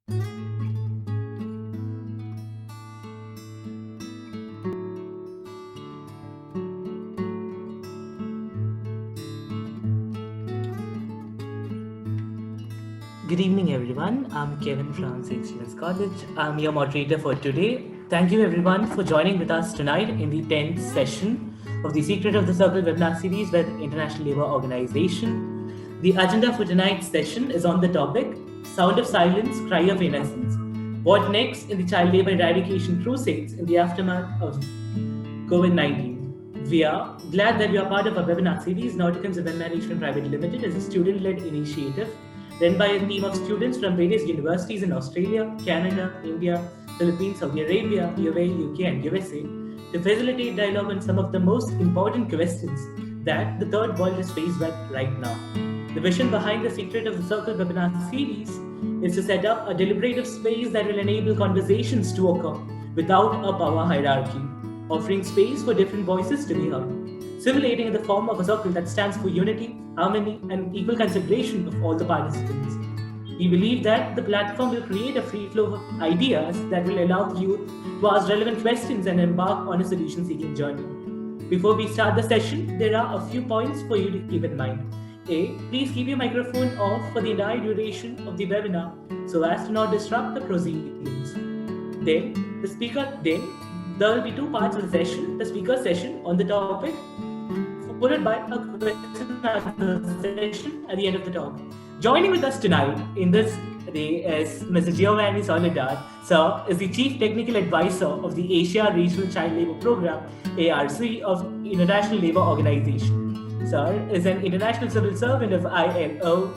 Good evening, everyone. I'm Kevin from St. Stephen's College. I'm your moderator for today. Thank you, everyone, for joining with us tonight in the 10th session of the Secret of the Circle webinar series with International Labour Organization. The agenda for tonight's session is on the topic Sound of Silence, Cry of Innocence. What next in the child labour eradication crusades in the aftermath of COVID-19? We are glad that we are part of a webinar series. Notikums Event Management Pvt Limited is a student-led initiative led by a team of students from various universities in Australia, Canada, India, Philippines, Saudi Arabia, UAE, UK, and USA to facilitate dialogue on some of the most important questions that the third world is faced with right now. The vision behind the Secret of the Circle webinar series is to set up a deliberative space that will enable conversations to occur without a power hierarchy, offering space for different voices to be heard, simulating in the form of a circle that stands for unity, harmony, and equal consideration of all the participants. We believe that the platform will create a free flow of ideas that will allow the youth to ask relevant questions and embark on a solution-seeking journey. Before we start the session, there are a few points for you to keep in mind. A. Please keep your microphone off for the entire duration of the webinar so as to not disrupt the proceedings. Then, there will be two parts of the session, the speaker session on the topic, followed by a question and answer session at the end of the talk. Joining with us tonight in this day is Mr. Giovanni Soledad. Sir is the Chief Technical Advisor of the Asia Regional Child Labour Program, ARC, of International Labour Organization. Sir is an international civil servant of ILO,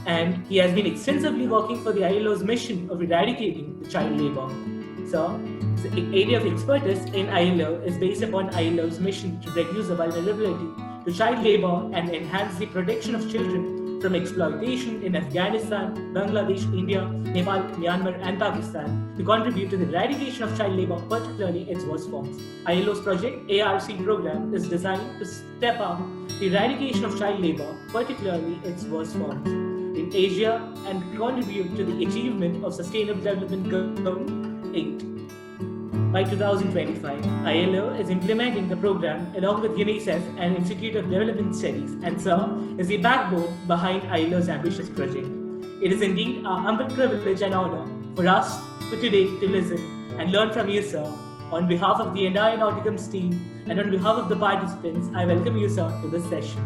and he has been extensively working for the ILO's mission of eradicating the child labour. Sir, the area of expertise in ILO is based upon ILO's mission to reduce the vulnerability to child labour and enhance the protection of children from exploitation in Afghanistan, Bangladesh, India, Nepal, Myanmar, and Pakistan to contribute to the eradication of child labour, particularly its worst forms. ILO's project ARC program is designed to step up the eradication of child labour, particularly its worst forms, in Asia and contribute to the achievement of Sustainable Development Goal 8. By 2025, ILO is implementing the program along with UNICEF and Institute of Development Studies, and SIR is the backbone behind ILO's ambitious project. It is indeed our humble privilege and honor for us today to listen and learn from you, sir. On behalf of the entire Notikums team and on behalf of the participants, I welcome you, sir, to this session.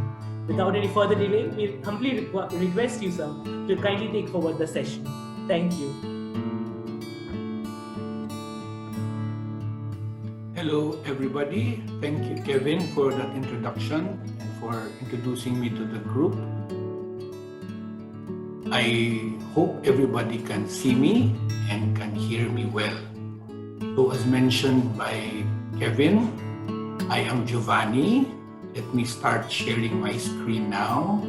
Without any further delay, we humbly request you, sir, to kindly take forward the session. Thank you. Hello, everybody. Thank you, Kevin, for that introduction and for introducing me to the group. I hope everybody can see me and can hear me well. So, as mentioned by Kevin, I am Giovanni. Let me start sharing my screen now.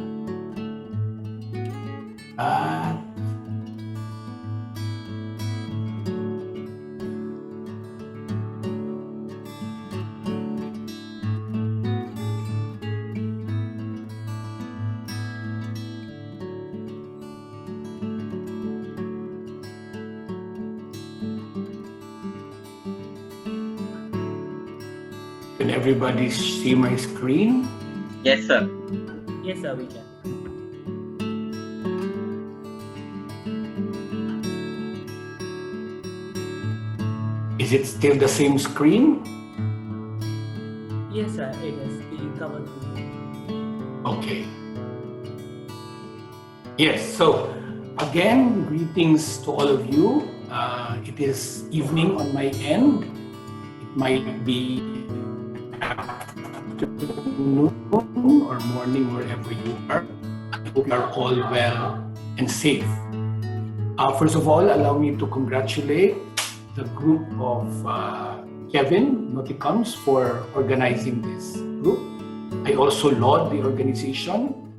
Can everybody see my screen? Yes, sir. Yes, sir, we can. Is it still the same screen? Yes, sir, it is the cover. Okay. Yes, so again, greetings to all of you. It is evening on my end. It might be afternoon or morning wherever you are. I hope you are all well and safe. First of all, allow me to congratulate the group of Kevin Notikums for organizing this group. I also laud the organization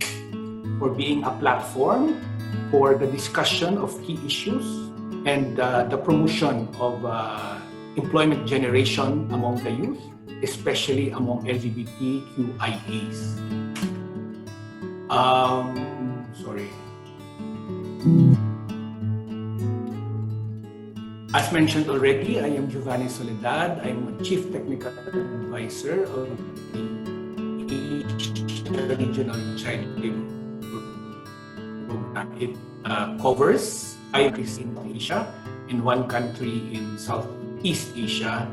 for being a platform for the discussion of key issues and the promotion of employment generation among the youth, especially among LGBTQIAs. Sorry. As mentioned already, I am Giovanni Soledad. I'm a Chief Technical Advisor of the Regional Child Labor Program. It covers 5 countries in Asia and 1 country in Southeast Asia.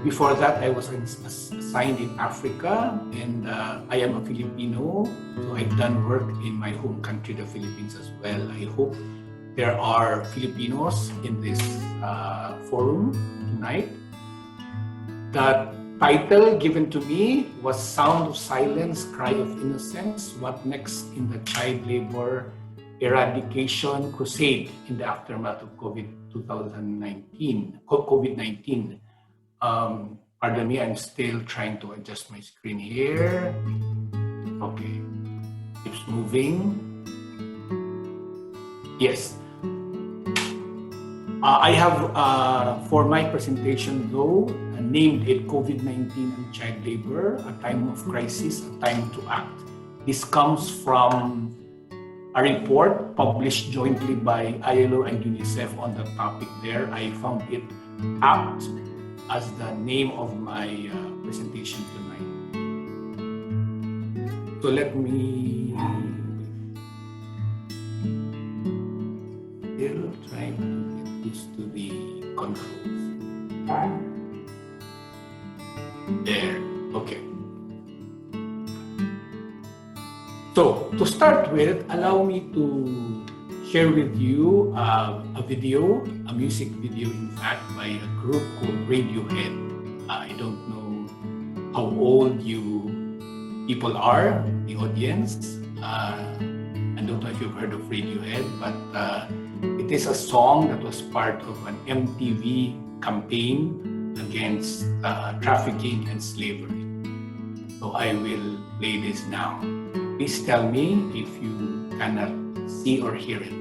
Before that, I was assigned in Africa, and I am a Filipino, so I've done work in my home country, the Philippines, as well. I hope there are Filipinos in this forum tonight. The title given to me was Sound of Silence, Cry of Innocence, What Next in the Child Labor Eradication Crusade in the Aftermath of COVID-19. Pardon me, I'm still trying to adjust my screen here. Okay, keeps moving. Yes. I have, for my presentation though, named it COVID-19 and Child Labor, a time of crisis, a time to act. This comes from a report published jointly by ILO and UNICEF on the topic there. I found it apt as the name of my presentation tonight. So let me still trying to get used to the controls. There, okay. So to start with, allow me to share with you a video, a music video in fact, by a group called Radiohead. I don't know how old you people are, the audience. I don't know if you've heard of Radiohead, but it is a song that was part of an MTV campaign against trafficking and slavery. So I will play this now. Please tell me if you cannot see or hear it.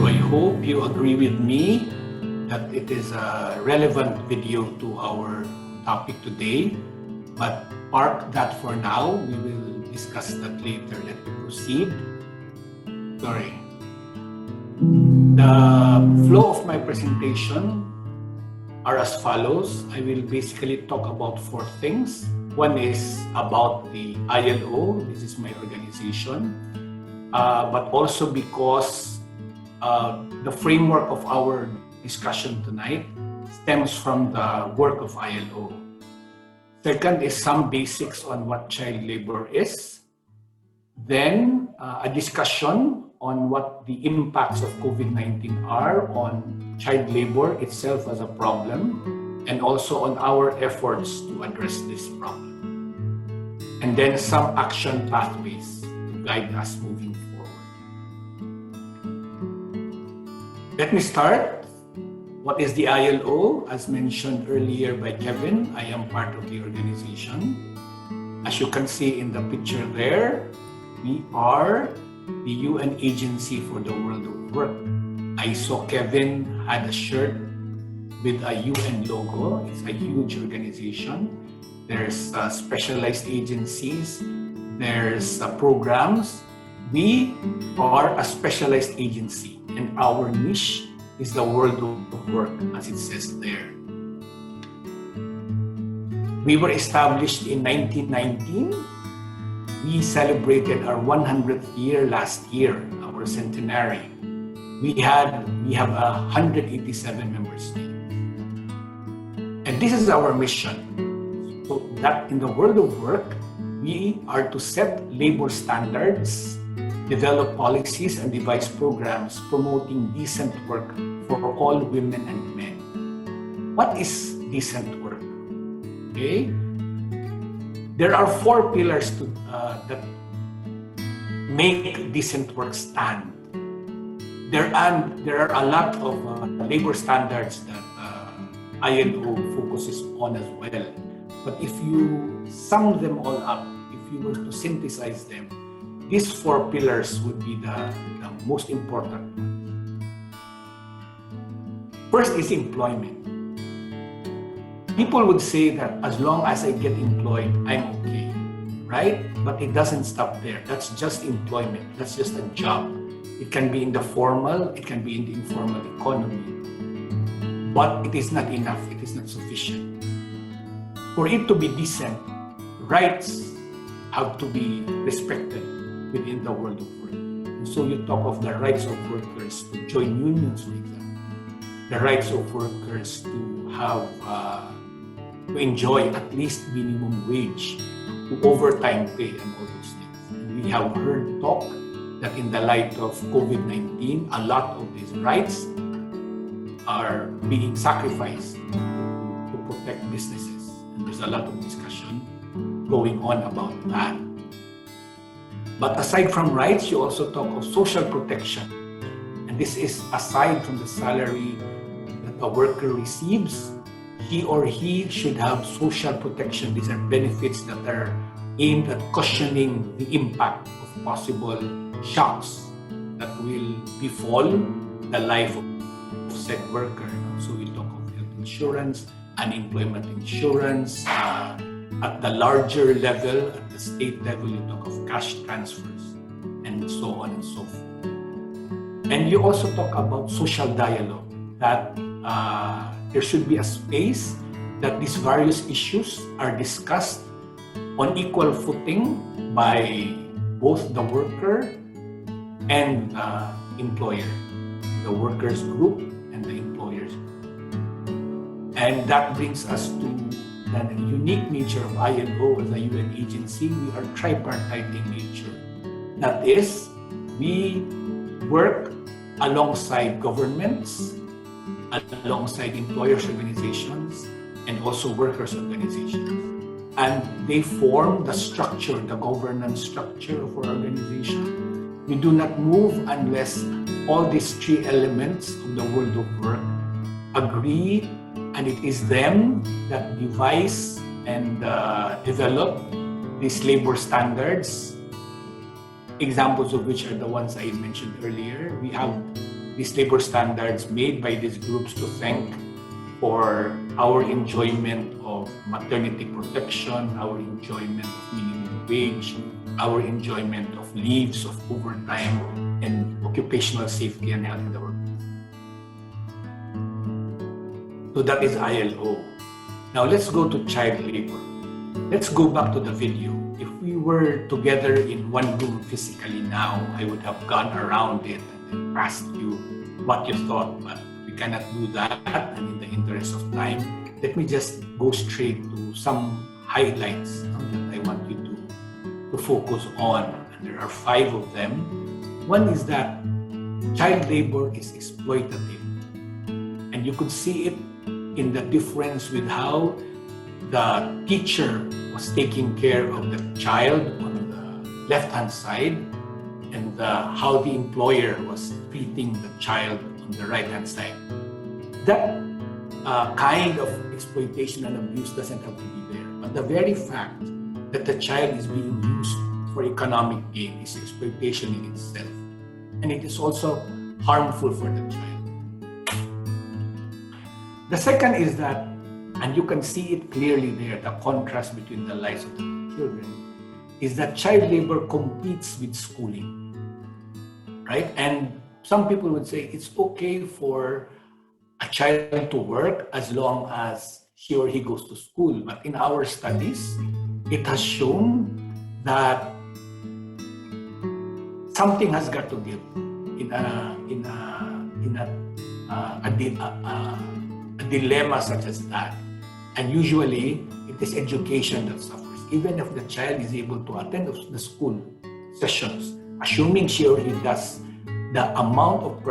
So I hope you agree with me that it is a relevant video to our topic today, but park that for now. We will discuss that later. Let me proceed. Sorry. The flow of my presentation are as follows. I will basically talk about 4 things. One is about the ILO. This is my organization. But also because the framework of our discussion tonight stems from the work of ILO. Second is some basics on what child labor is. Then a discussion on what the impacts of COVID-19 are on child labor itself as a problem, and also on our efforts to address this problem. And then some action pathways to guide us moving forward. Let me start. What is the ILO? As mentioned earlier by Kevin, I am part of the organization. As you can see in the picture there, we are the UN agency for the world of work. I saw Kevin had a shirt with a UN logo. It's a huge organization. There's specialized agencies. There's programs. We are a specialized agency, and our niche is the world of work, as it says there. We were established in 1919. We celebrated our 100th year last year, our centenary. We have 187 member states. And this is our mission. So that in the world of work, we are to set labor standards, develop policies, and devise programs promoting decent work for all women and men. What is decent work? Okay. There are 4 pillars that make decent work stand. There are a lot of labor standards that ILO focuses on as well. But if you sum them all up, if you were to synthesize them, these 4 pillars would be the most important ones. First is employment. People would say that as long as I get employed, I'm okay, right? But it doesn't stop there. That's just employment. That's just a job. It can be in the formal, it can be in the informal economy. But it is not enough. It is not sufficient. For it to be decent, rights have to be respected within the world of work. And so you talk of the rights of workers to join unions, for example. The rights of workers to have to enjoy at least minimum wage, to overtime pay, and all those things. And we have heard talk that in the light of COVID-19, a lot of these rights are being sacrificed to protect businesses. And there's a lot of discussion going on about that. But aside from rights, you also talk of social protection. And this is aside from the salary that a worker receives. He or he should have social protection. These are benefits that are aimed at cushioning the impact of possible shocks that will befall the life of said worker. So we talk of health insurance, unemployment insurance. At the larger level, at the state level, you talk of cash transfers, and so on and so forth. And you also talk about social dialogue, that there should be a space that these various issues are discussed on equal footing by both the worker and the employer, the workers group and the employers group. And that brings us to the unique nature of ILO as a UN agency. We are tripartite in nature. That is, we work alongside governments, alongside employers' organizations, and also workers' organizations. And they form the structure, the governance structure of our organization. We do not move unless all these 3 elements of the world of work agree, and it is them that devise and develop these labor standards, examples of which are the ones I mentioned earlier. We have these labor standards made by these groups to thank for our enjoyment of maternity protection, our enjoyment of minimum wage, our enjoyment of leaves, of overtime, and occupational safety and health in the workplace. So that is ILO. Now let's go to child labor. Let's go back to the video. If we were together in one room physically now, I would have gone around it and asked you what you thought, but we cannot do that. And in the interest of time, let me just go straight to some highlights that I want you to focus on. And there are 5 of them. One is that child labor is exploitative. And you could see it in the difference with how the teacher was taking care of the child on the left-hand side and how the employer was treating the child on the right-hand side. That kind of exploitation and abuse doesn't have to be there. But the very fact that the child is being used for economic gain is exploitation in itself. And it is also harmful for the child. The second is that, and you can see it clearly there, the contrast between the lives of the children, is that child labor competes with schooling, right? And some people would say it's okay for a child to work as long as he or he goes to school. But in our studies, it has shown that something has got to give in a dilemma such as that. And usually, it is education that suffers. Even if the child is able to attend the school sessions, assuming she or he does, the amount of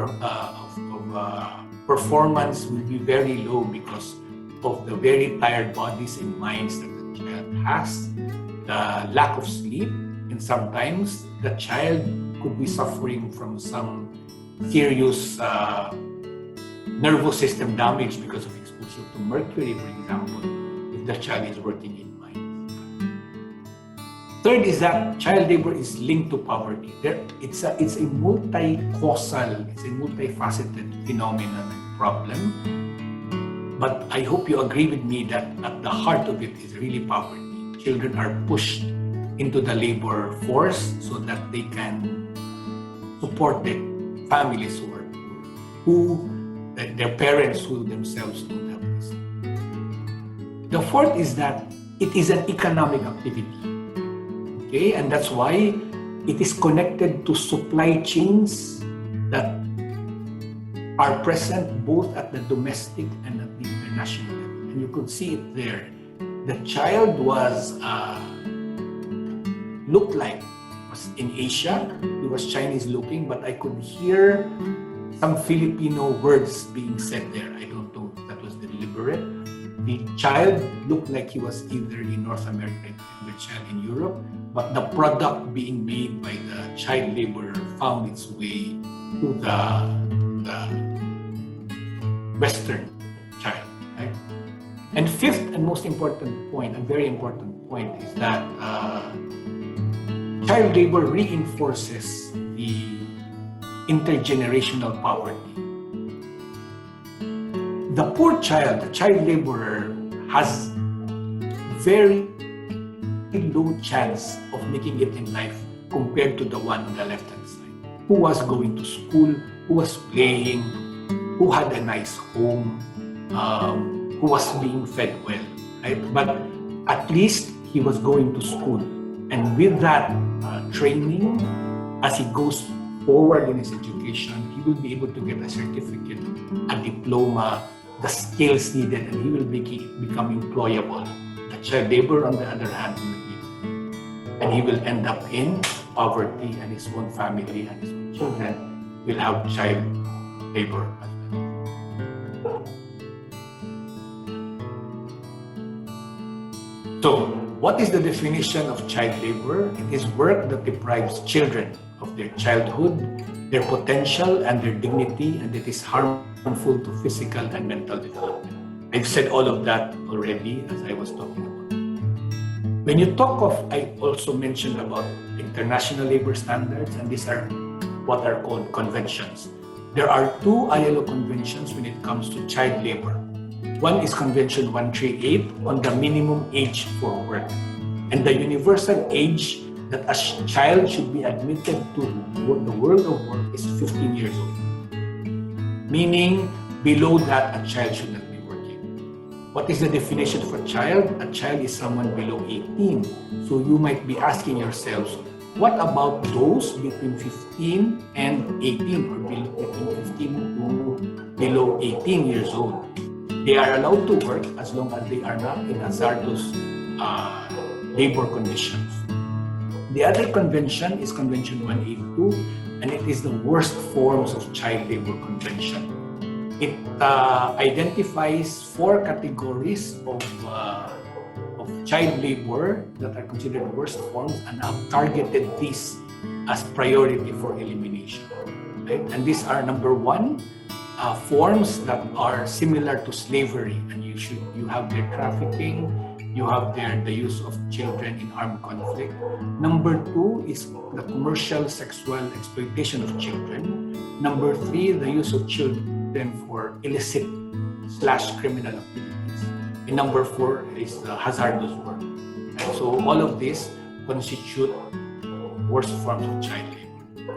performance will be very low because of the very tired bodies and minds that the child has, the lack of sleep, and sometimes the child could be suffering from some serious nervous system damage because of exposure to mercury, for example, if the child is working in mines. Third is that child labor is linked to poverty. It's a multi-causal, it's a multifaceted phenomenon and problem. But I hope you agree with me that at the heart of it is really poverty. Children are pushed into the labor force so that they can support their families who their parents who themselves don't have this. The fourth is that it is an economic activity. Okay, and that's why it is connected to supply chains that are present both at the domestic and at the international level. And you could see it there. The child was looked like was in Asia. He was Chinese looking, but I could hear some Filipino words being said there. I don't know if that was deliberate. The child looked like he was either in North America and the child in Europe, but the product being made by the child laborer found its way to the Western child. Right? And fifth and most important point, a very important point, is that child labor reinforces the intergenerational poverty. The poor child, the child laborer, has very low chance of making it in life compared to the one on the left-hand side, who was going to school, who was playing, who had a nice home, who was being fed well, right? But at least he was going to school. And with that training, as he goes forward in his education, he will be able to get a certificate, a diploma, the skills needed, and he will become employable. The child labor, on the other hand, and he will end up in poverty, and his own family and his own children will have child labor as well. So, what is the definition of child labor? It is work that deprives children of their childhood, their potential, and their dignity, and it is harmful to physical and mental development. I've said all of that already as I was talking about. When you talk of, I also mentioned about international labor standards, and these are what are called conventions. There are two ILO conventions when it comes to child labor. One is Convention 138 on the minimum age for work, and the universal age that a child should be admitted to the world of work is 15 years old. Meaning, below that, a child should not be working. What is the definition of a child? A child is someone below 18. So you might be asking yourselves, what about those between 15 and 18, or between 15 to below 18 years old? They are allowed to work as long as they are not in hazardous labor conditions. The other convention is Convention 182, and it is the worst forms of child labor convention. It identifies 4 categories of child labor that are considered worst forms and have targeted these as priority for elimination. Right? And these are, number 1, forms that are similar to slavery, and you have their trafficking, you have the use of children in armed conflict. Number 2 is the commercial sexual exploitation of children. Number 3, the use of children for illicit/criminal activities. And number 4 is the hazardous work. And so all of these constitute worst forms of child labor.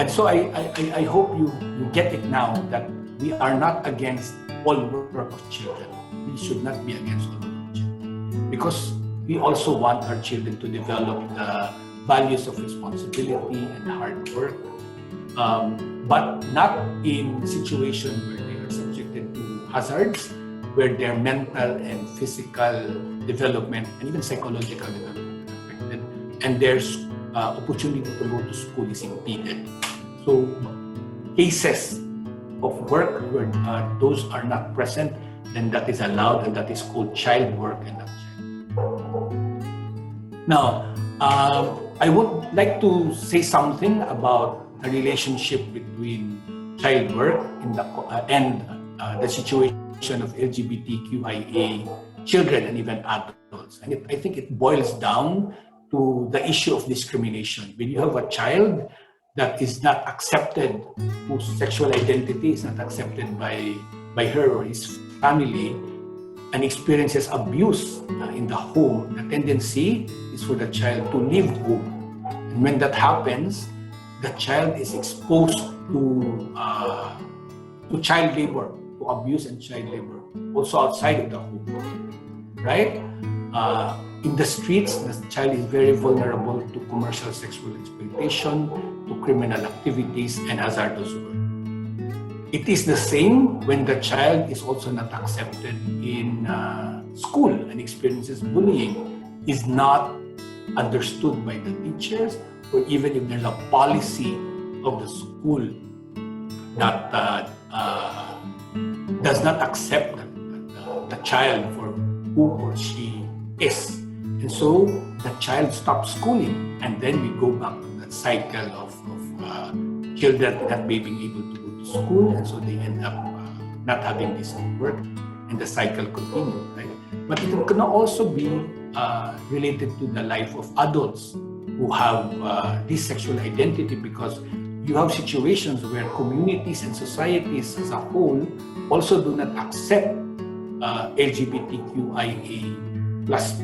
And so I hope you get it now that we are not against all work of children. We should not be against all work of children, because we also want our children to develop the values of responsibility and hard work, but not in situations where they are subjected to hazards, where their mental and physical development and even psychological development is affected, and there's opportunity to go to school is impeded. So cases of work where those are not present, then that is allowed, and that is called child work and not child. Now, I would like to say something about the relationship between child work and the situation of LGBTQIA children and even adults. And I think it boils down to the issue of discrimination. When you have a child that is not accepted, whose sexual identity is not accepted by her or his family, and experiences abuse in the home, the tendency is for the child to leave home. And when that happens, the child is exposed to child labor, to abuse and child labor, also outside of the home, right? In the streets, the child is very vulnerable to commercial sexual exploitation, to criminal activities, and hazardous work. It is the same when the child is also not accepted in school and experiences bullying, is not understood by the teachers, or even if there's a policy of the school that does not accept the child for who or she is. And so the child stops schooling, and then we go back to that cycle of children not being able to go to school, and so they end up not having decent work, and the cycle continues, right? But it can also be related to the life of adults who have this sexual identity, because you have situations where communities and societies as a whole also do not accept LGBTQIA+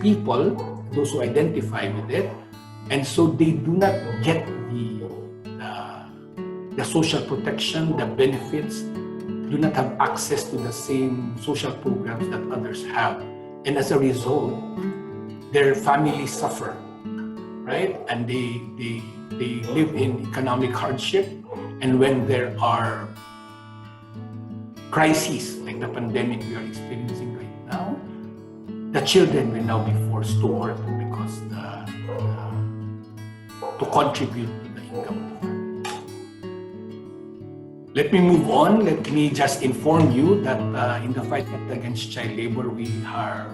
people, those who identify with it, and so they do not get the social protection, the benefits, do not have access to the same social programs that others have, and as a result, their families suffer, right? And they live in economic hardship, and when there are crises like the pandemic we are experiencing right now, the children will now be forced to work because to contribute to the income of the family. Let me move on. Let me just inform you that in the fight against child labor, we have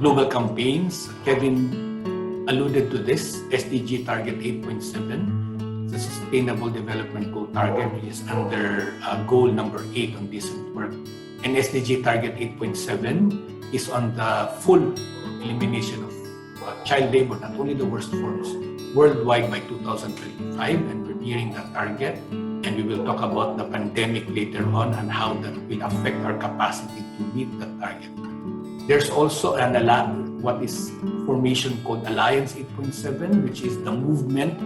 global campaigns. Kevin alluded to this. SDG Target 8.7, the Sustainable Development Goal target, is under goal number 8 on decent work. And SDG Target 8.7 is on the full elimination of child labor, not only the worst forms, worldwide by 2025, and we're nearing the target, and we will talk about the pandemic later on and how that will affect our capacity to meet the target. There's also what is formation called Alliance 8.7, which is the movement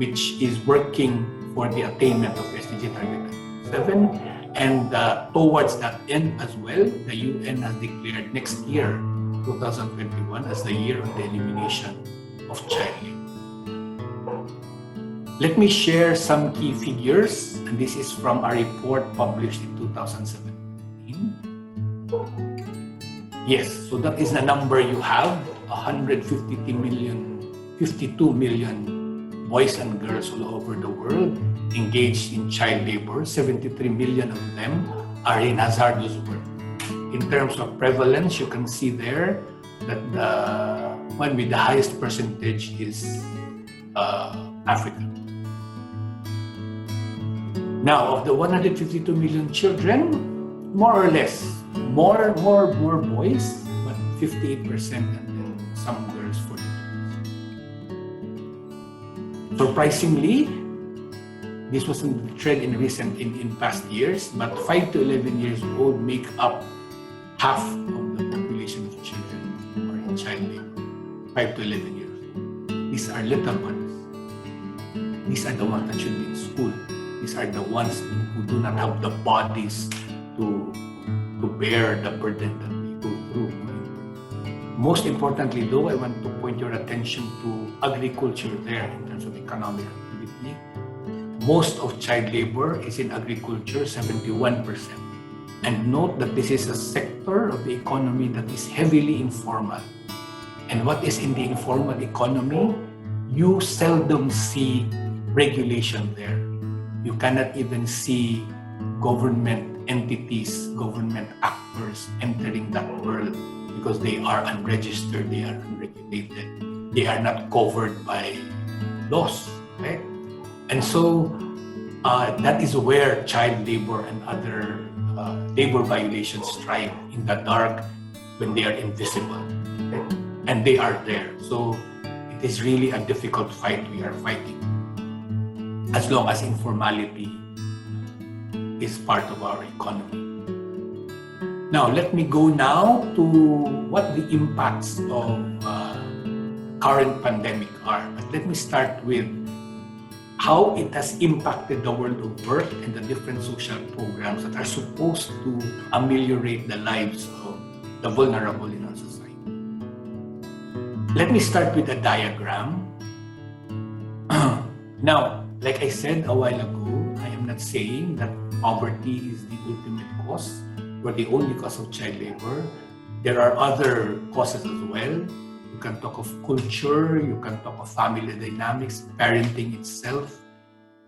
which is working for the attainment of SDG target 7. And towards that end as well, the UN has declared next year, 2021, as the year of the elimination of child labor. Let me share some key figures, and this is from a report published in 2017. Yes, so that is the number you have, 52 million boys and girls all over the world engaged in child labor. 73 million of them are in hazardous work. In terms of prevalence, you can see there that the one with the highest percentage is Africa. Now, of the 152 million children, more or less, more boys, but 58%, and then some girls, 42%. Surprisingly, this wasn't the trend in past years, but 5 to 11 years old make up half of the population of children who are in child labor. 5 to 11 years old. These are little ones. These are the ones that should be in school. These are the ones who do not have the bodies to bear the burden that they go through. Most importantly, though, I want to point your attention to agriculture there in terms of economic activity. Most of child labor is in agriculture, 71%. And note that this is a sector of the economy that is heavily informal. And what is in the informal economy? You seldom see regulation there. You cannot even see government entities, government actors entering that world because they are unregistered, they are unregulated, they are not covered by laws, right? And so that is where child labor and other labor violations thrive, in the dark, when they are invisible, right? And they are there. So it is really a difficult fight we are fighting, as long as informality is part of our economy. Now, let me go now to what the impacts of current pandemic are. But let me start with how it has impacted the world of work and the different social programs that are supposed to ameliorate the lives of the vulnerable in our society. Let me start with a diagram. Now, like I said a while ago, I am not saying that poverty is the ultimate cause or the only cause of child labor. There are other causes as well. You can talk of culture, you can talk of family dynamics, parenting itself.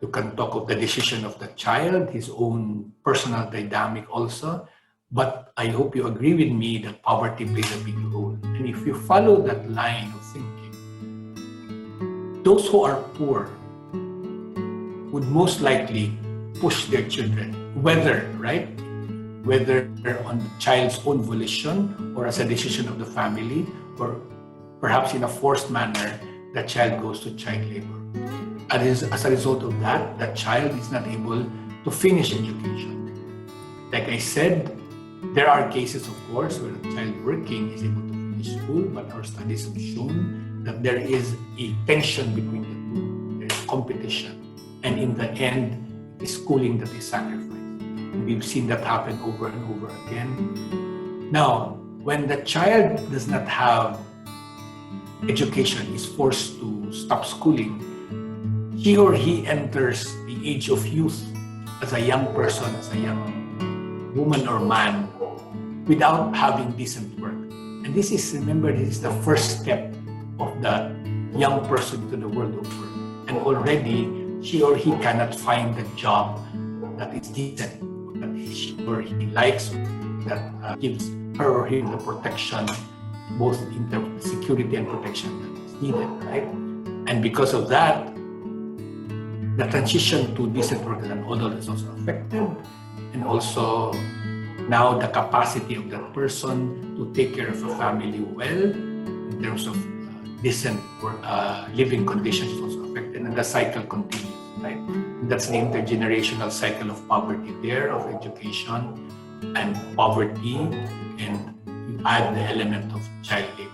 You can talk of the decision of the child, his own personal dynamic also. But I hope you agree with me that poverty plays a big role. And if you follow that line of thinking, those who are poor would most likely push their children, whether on the child's own volition or as a decision of the family, or perhaps in a forced manner, the child goes to child labor. And as a result of that, the child is not able to finish education. Like I said, there are cases, of course, where a child working is able to finish school, but our studies have shown that there is a tension between the two. There is competition. And in the end, it's schooling that is sacrificed. And we've seen that happen over and over again. Now, when the child does not have education, is forced to stop schooling, he or he enters the age of youth as a young person, as a young woman or man, without having decent work. And this is, remember, this is the first step of the young person to the world of work. And already, she or he cannot find a job that is decent, that she or he likes, that gives her or him the protection, both in terms of security and protection that is needed, right? And because of that, the transition to decent work as an adult is also affected, and also now the capacity of that person to take care of a family well, in terms of decent living conditions is also affected, and the cycle continues, right? That's the intergenerational cycle of poverty there, of education and poverty, and you add the element of child labor.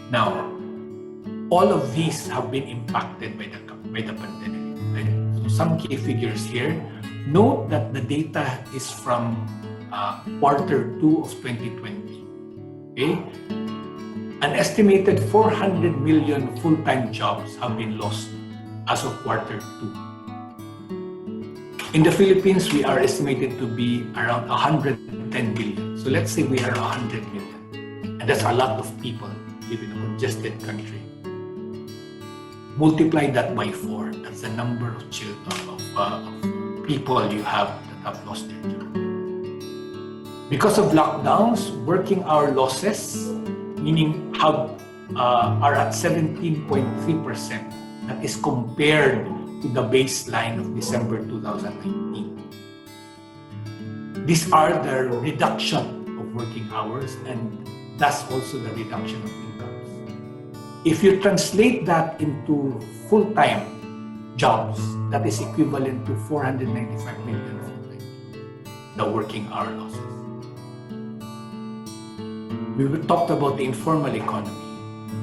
Now, all of these have been impacted by the pandemic. Right? So some key figures here. Note that the data is from quarter 2 of 2020. Okay? An estimated 400 million full-time jobs have been lost as of quarter 2. In the Philippines, we are estimated to be around 110 million. So let's say we are 100 million. And that's a lot of people living in a congested country. Multiply that by 4. That's the number of people you have that have lost their job. Because of lockdowns, working hour losses, meaning are at 17.3%. That is compared to the baseline of December 2019. These are the reduction of working hours, and thus also the reduction of incomes. If you translate that into full-time jobs, that is equivalent to 495 million full-time, the working hour losses. We talked about the informal economy.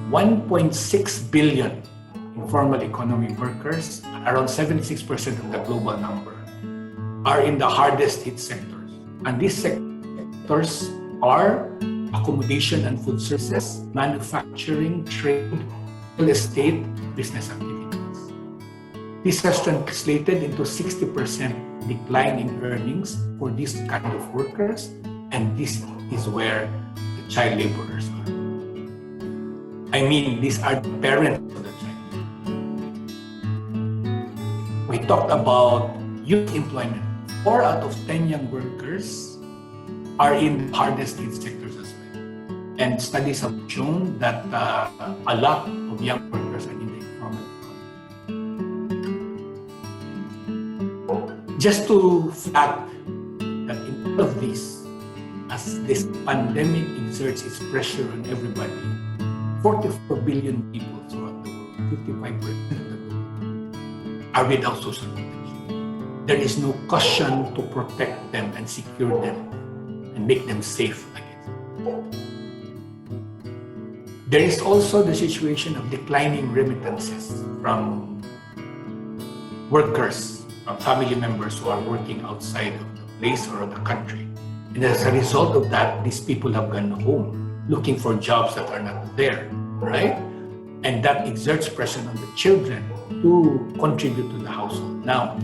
1.6 billion informal economy workers, around 76% of the global number, are in the hardest hit sectors. And these sectors are accommodation and food services, manufacturing, trade, real estate, business activities. This has translated into 60% decline in earnings for these kind of workers, and this is where the child laborers are. I mean, these are the parents of the child. We talked about youth employment. 4 out of 10 young workers are in the hardest hit sectors as well. And studies have shown that a lot of young workers are in the informal economy. Just to flag that in all of this, as this pandemic exerts its pressure on everybody, 44 billion people throughout the world, 55% of the world, are without social protection. There is no cushion to protect them and secure them and make them safe against it. There is also the situation of declining remittances from workers, from family members who are working outside of the place or of the country. And as a result of that, these people have gone home looking for jobs that are not there, right? And that exerts pressure on the children to contribute to the household. Now,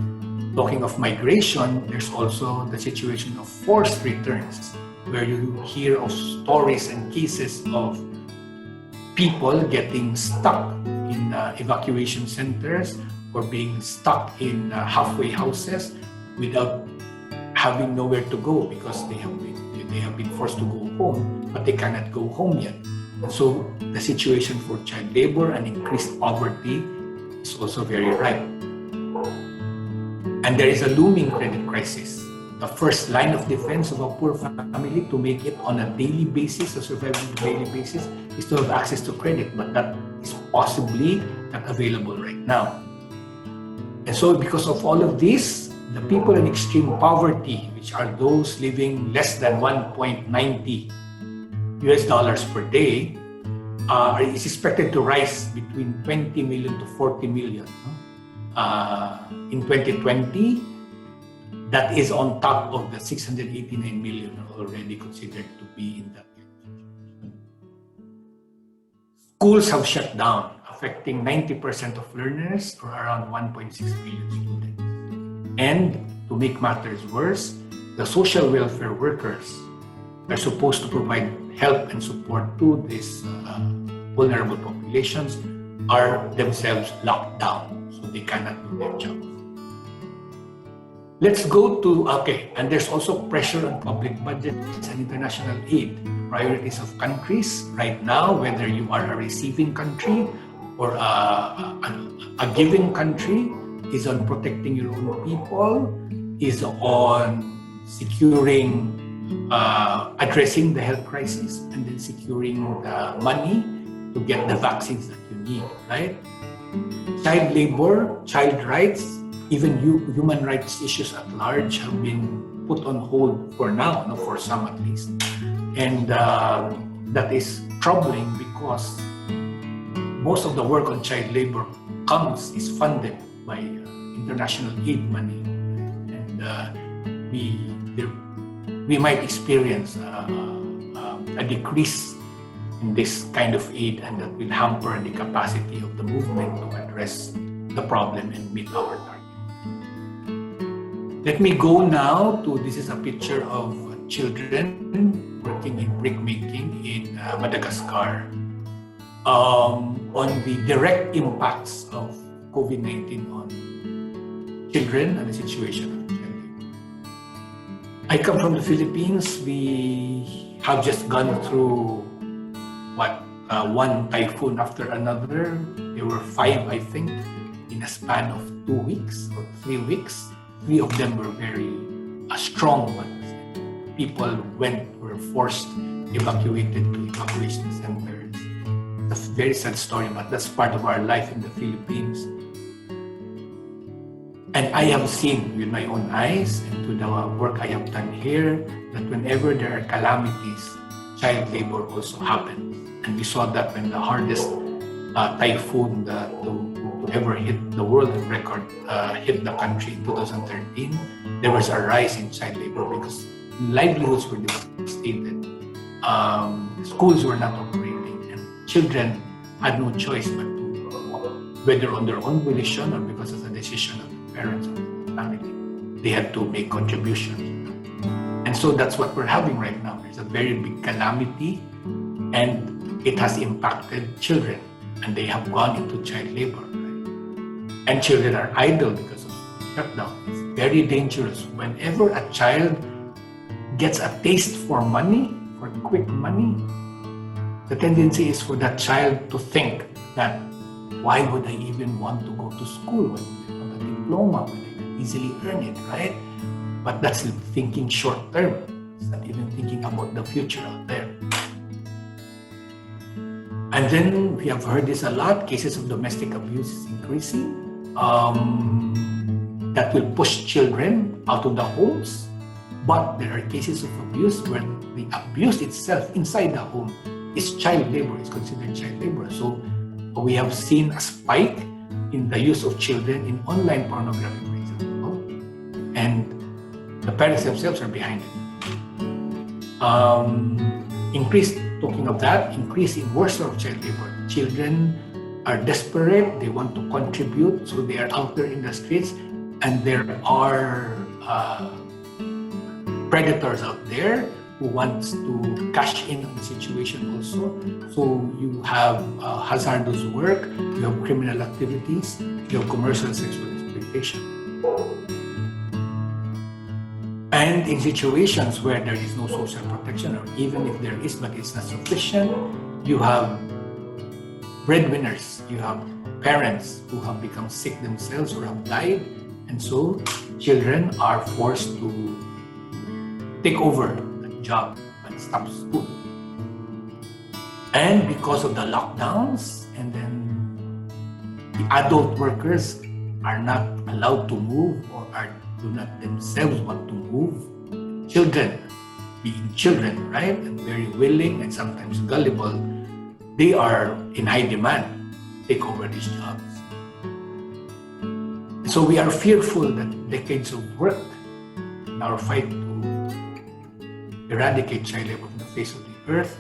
talking of migration, there's also the situation of forced returns, where you hear of stories and cases of people getting stuck in evacuation centers or being stuck in halfway houses without having nowhere to go because they have been forced to go home, but they cannot go home yet. And so the situation for child labor and increased poverty is also very ripe. And there is a looming credit crisis. The first line of defense of a poor family to make it on a daily basis, to survive on a daily basis, is to have access to credit, but that is possibly not available right now. And so because of all of this, the people in extreme poverty, which are those living less than $1.90 per day, is expected to rise between 20 million to 40 million. In 2020, that is on top of the 689 million already considered to be in that situation. Schools have shut down, affecting 90% of learners, or around 1.6 million students. And to make matters worse, the social welfare workers are supposed to provide help and support to these vulnerable populations are themselves locked down, so they cannot do their jobs. Let's go to, and there's also pressure on public budgets and international aid. Priorities of countries right now, whether you are a receiving country or a giving country, is on protecting your own people, is on securing, addressing the health crisis, and then securing the money to get the vaccines that you need, right? Child labor, child rights, even human rights issues at large have been put on hold for now, for some at least. And that is troubling because most of the work on child labor is funded by international aid money. And we might experience a decrease in this kind of aid, and that will hamper the capacity of the movement to address the problem and meet our target. Let me go now to, this is a picture of children working in brick making in Madagascar on the direct impacts of COVID-19 on children and the situation of children. I come from the Philippines. We have just gone through one typhoon after another. There were 5, I think, in a span of 2 weeks or 3 weeks. 3 of them were very strong ones. People were forced, evacuated to evacuation centers. It's a very sad story, but that's part of our life in the Philippines. And I have seen with my own eyes and to the work I have done here that whenever there are calamities, child labor also happens. And we saw that when the hardest typhoon to ever hit the world record hit the country in 2013, there was a rise in child labor because livelihoods were devastated, schools were not operating, and children had no choice but to, whether on their own volition or because of the decision of the parents or the family, they had to make contributions. And so that's what we're having right now. There's a very big calamity, and it has impacted children, and they have gone into child labor. Right? And children are idle because of shutdown. It's very dangerous. Whenever a child gets a taste for money, for quick money, the tendency is for that child to think that, why would I even want to go to school when I have a diploma, when I can easily earn it, right? But that's thinking short term. It's not even thinking about the future out there. And then we have heard this a lot, cases of domestic abuse is increasing. That will push children out of the homes. But there are cases of abuse where the abuse itself inside the home is child labor, is considered child labor. So we have seen a spike in the use of children in online pornography, for example. And the parents themselves are behind it. Talking of that, increase in worser of child labor. Children are desperate, they want to contribute, so they are out there in the streets, and there are predators out there who wants to cash in on the situation also. So you have hazardous work, you have criminal activities, you have commercial sexual exploitation. And in situations where there is no social protection, or even if there is but it's not sufficient, you have breadwinners, you have parents who have become sick themselves or have died, and so children are forced to take over the job and stop school. And because of the lockdowns, and then the adult workers are not allowed to move or do not themselves want to move. Children, being children, right, and very willing and sometimes gullible, they are in high demand to take over these jobs. So we are fearful that decades of work in our fight to eradicate child labor from the face of the earth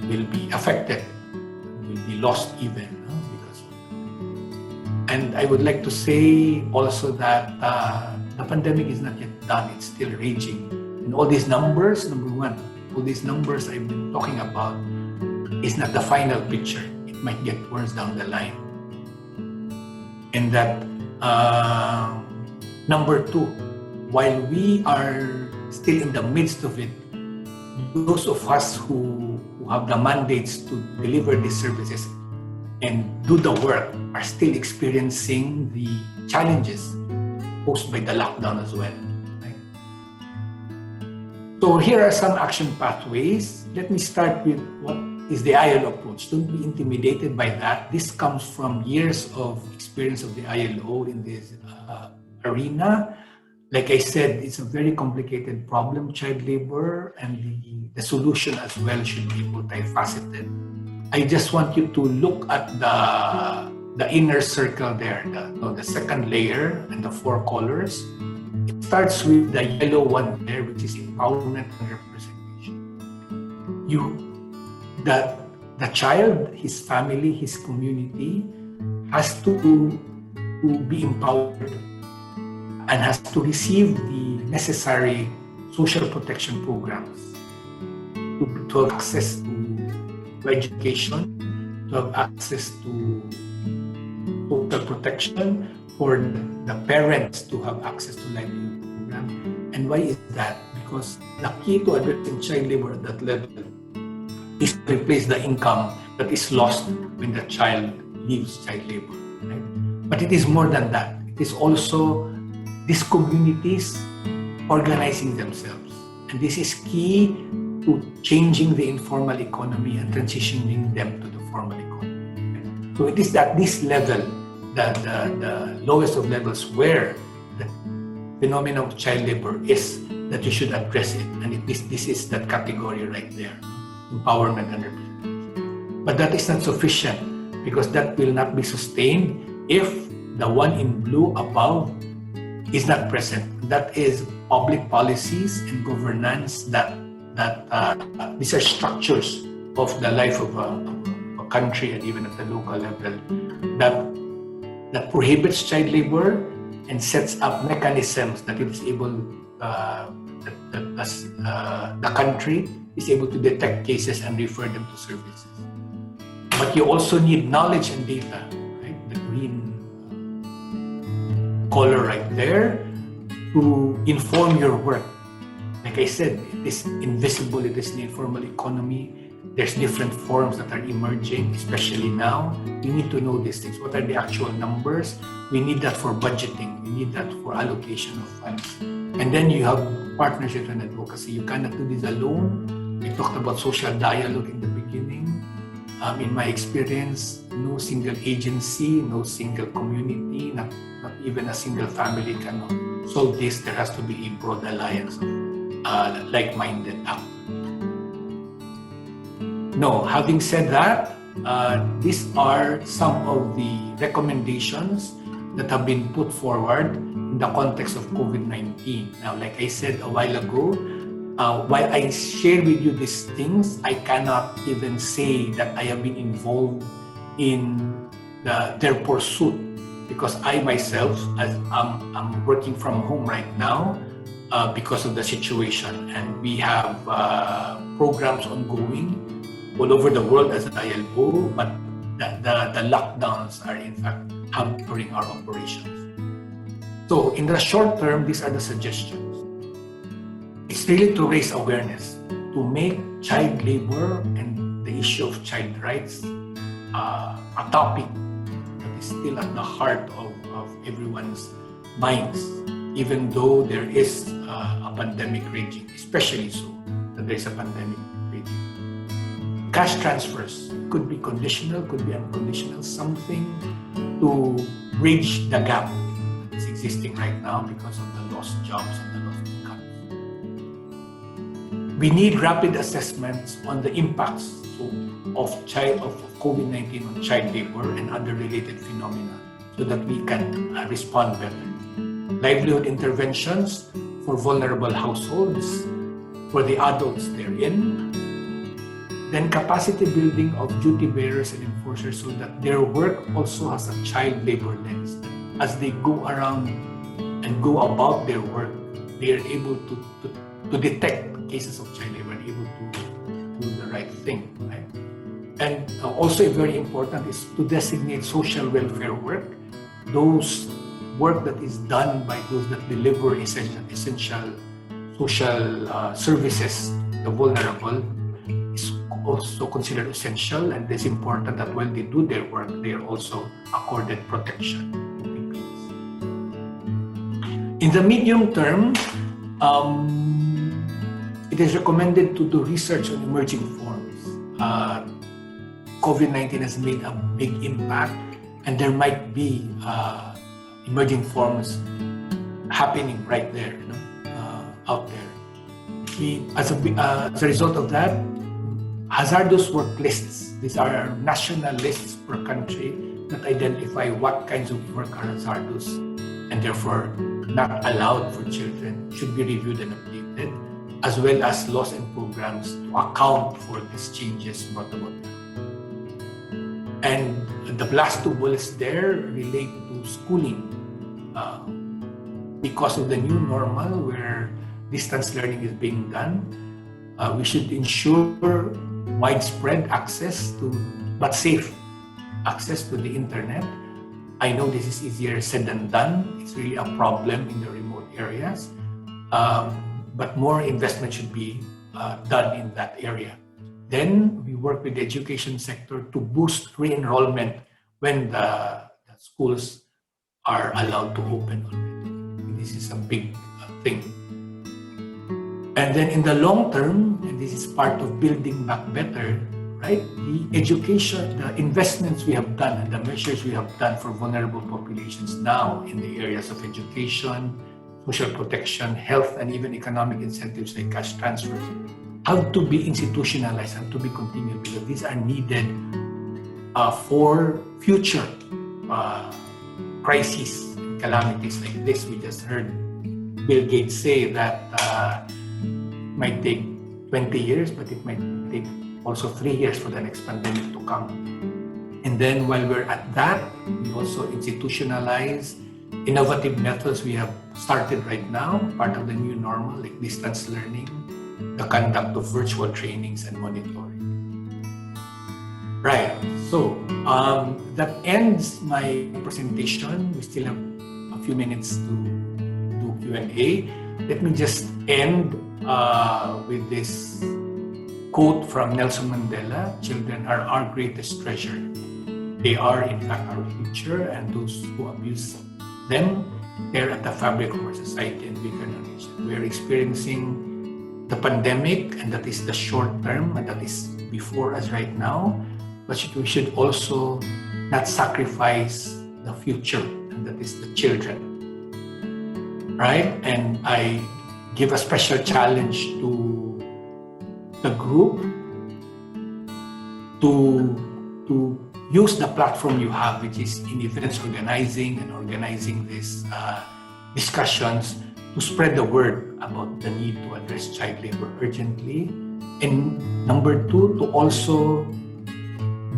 will be affected, will be lost even because of it. And I would like to say also that the pandemic is not yet done, it's still raging. And all these numbers, number one, all these numbers I've been talking about is not the final picture. It might get worse down the line. And that, number two, while we are still in the midst of it, those of us who have the mandates to deliver these services and do the work are still experiencing the challenges posed by the lockdown as well. Right? So here are some action pathways. Let me start with what is the ILO approach. Don't be intimidated by that. This comes from years of experience of the ILO in this arena. Like I said, it's a very complicated problem, child labor, and the solution as well should be multifaceted. I just want you to look at the inner circle there, the second layer and the 4 colors. It starts with the yellow one there, which is empowerment and representation. The child, his family, his community has to be empowered and has to receive the necessary social protection programs to have access to education, to have access to social protection, for the parents to have access to livelihood program. And why is that? Because the key to addressing child labor at that level is to replace the income that is lost when the child leaves child labor. Right? But it is more than that. It is also these communities organizing themselves. And this is key to changing the informal economy and transitioning them to the formal economy. So it is at this level, the lowest of levels, where the phenomenon of child labor is, that you should address it. And this is that category right there, empowerment and representation. But that is not sufficient, because that will not be sustained if the one in blue above is not present. That is public policies and governance that these are structures of the life of a country and even at the local level that prohibits child labor and sets up mechanisms that it is able, the country is able to detect cases and refer them to services. But you also need knowledge and data, right? The green color right there, to inform your work. Like I said, it is invisible, it is the informal economy. There's different forms that are emerging, especially now. We need to know these things. What are the actual numbers? We need that for budgeting. We need that for allocation of funds. And then you have partnership and advocacy. You cannot do this alone. I talked about social dialogue in the beginning. In my experience, no single agency, no single community, not even a single family can solve this. There has to be a broad alliance of like-minded actors. No, having said that, these are some of the recommendations that have been put forward in the context of COVID-19. Now, like I said a while ago, while I share with you these things, I cannot even say that I have been involved in their pursuit, because I myself, as I'm working from home right now because of the situation, and we have programs ongoing all over the world as an ILO, but the lockdowns are in fact hampering our operations. So in the short term, these are the suggestions. It's really to raise awareness, to make child labor and the issue of child rights a topic that is still at the heart of everyone's minds, even though there is a pandemic raging, especially so that there is a pandemic raging. Cash transfers could be conditional, could be unconditional, something to bridge the gap that's existing right now because of the lost jobs and the lost incomes. We need rapid assessments on the impacts of COVID-19 on child labor and other related phenomena, so that we can respond better. Livelihood interventions for vulnerable households, for the adults therein. Then capacity building of duty bearers and enforcers, so that their work also has a child labor lens. As they go around and go about their work, they are able to detect cases of child labor and able to do the right thing. Right? And also very important is to designate social welfare work, those work that is done by those that deliver essential social services to the vulnerable, is also considered essential, and it's important that when they do their work, they are also accorded protection. In the medium term, it is recommended to do research on emerging forms. COVID-19 has made a big impact, and there might be emerging forms happening right there, out there. As a result of that, hazardous work lists. These are national lists per country that identify what kinds of work are hazardous and therefore not allowed for children, should be reviewed and updated, as well as laws and programs to account for these changes brought about. And the last two bullets there relate to schooling. Because of the new normal where distance learning is being done, we should ensure widespread access to, but safe access to the internet. I know this is easier said than done. It's really a problem in the remote areas, but more investment should be done in that area. Then we work with the education sector to boost re-enrollment when the schools are allowed to open already. This is a big thing. And then in the long term, and this is part of building back better, right? The education, the investments we have done and the measures we have done for vulnerable populations now in the areas of education, social protection, health, and even economic incentives like cash transfers have to be institutionalized, have to be continued, because these are needed for future crises and calamities like this. We just heard Bill Gates say that it might take 20 years, but it might take also 3 years for the next pandemic to come. And then while we're at that, we also institutionalize innovative methods we have started right now, part of the new normal, like distance learning, the conduct of virtual trainings and monitoring. Right, so that ends my presentation. We still have a few minutes to do Q&A. Let me just end with this quote from Nelson Mandela: "Children are our greatest treasure. They are, in fact, our future, and those who abuse them, they're at the fabric of our society and weaken our nation." We're experiencing the pandemic, and that is the short term, and that is before us right now. But we should also not sacrifice the future, and that is the children, right? And I give a special challenge to the group to use the platform you have, which is in events organizing and organizing these discussions, to spread the word about the need to address child labor urgently. And number two, to also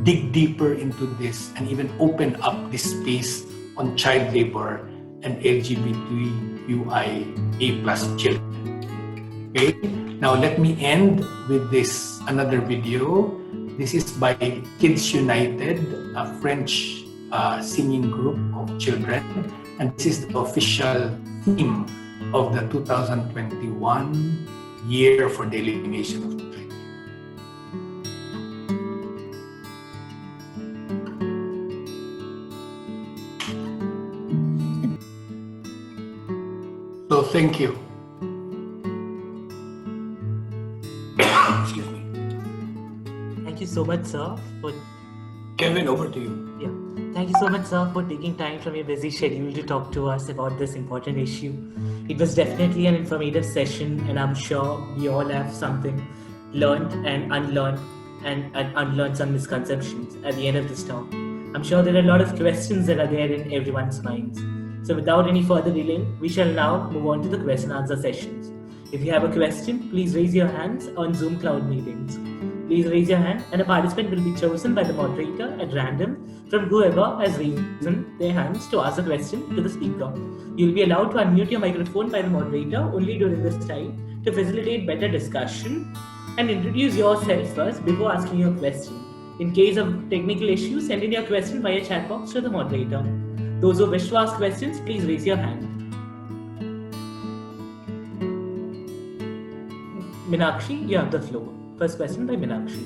dig deeper into this and even open up this space on child labor and LGBTQIA+ children. Okay, now let me end with this another video. This is by Kids United, a French singing group of children, and this is the official theme of the 2021 year for the elimination of child. So thank you. Excuse me. Thank you so much, sir, for... Kevin, over to you. Yeah. Thank you so much, sir, for taking time from your busy schedule to talk to us about this important issue. It was definitely an informative session, and I'm sure we all have something learned and unlearned, and unlearned some misconceptions at the end of this talk. I'm sure there are a lot of questions that are there in everyone's minds. So without any further delay, we shall now move on to the question and answer sessions. If you have a question, please raise your hands on Zoom Cloud meetings. Please raise your hand, and a participant will be chosen by the moderator at random from whoever has raised their hands to ask a question to the speaker. You will be allowed to unmute your microphone by the moderator only during this time to facilitate better discussion, and introduce yourself first before asking your question. In case of technical issues, send in your question via chat box to the moderator. Those who wish to ask questions, please raise your hand. Meenakshi, you have the floor. First question by Meenakshi.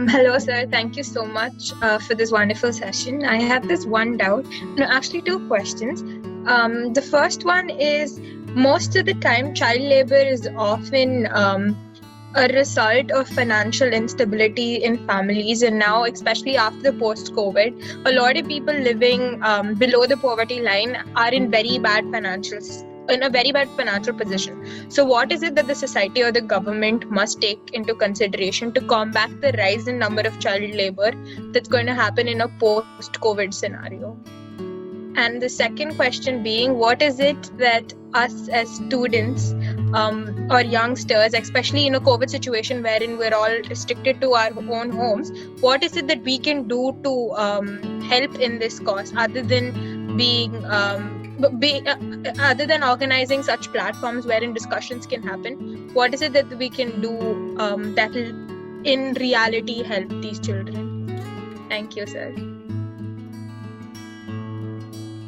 Hello, sir. Thank you so much for this wonderful session. I have this one doubt. No, actually two questions. The first one is, most of the time child labor is often a result of financial instability in families, and now especially after the post-COVID, a lot of people living below the poverty line are in a very bad financial position. So what is it that the society or the government must take into consideration to combat the rise in number of child labor that's going to happen in a post-COVID scenario? And the second question being, what is it that us as students or youngsters, especially in a COVID situation wherein we're all restricted to our own homes, what is it that we can do to help in this cause other than other than organizing such platforms wherein discussions can happen? What is it that we can do that will in reality help these children? Thank you, sir.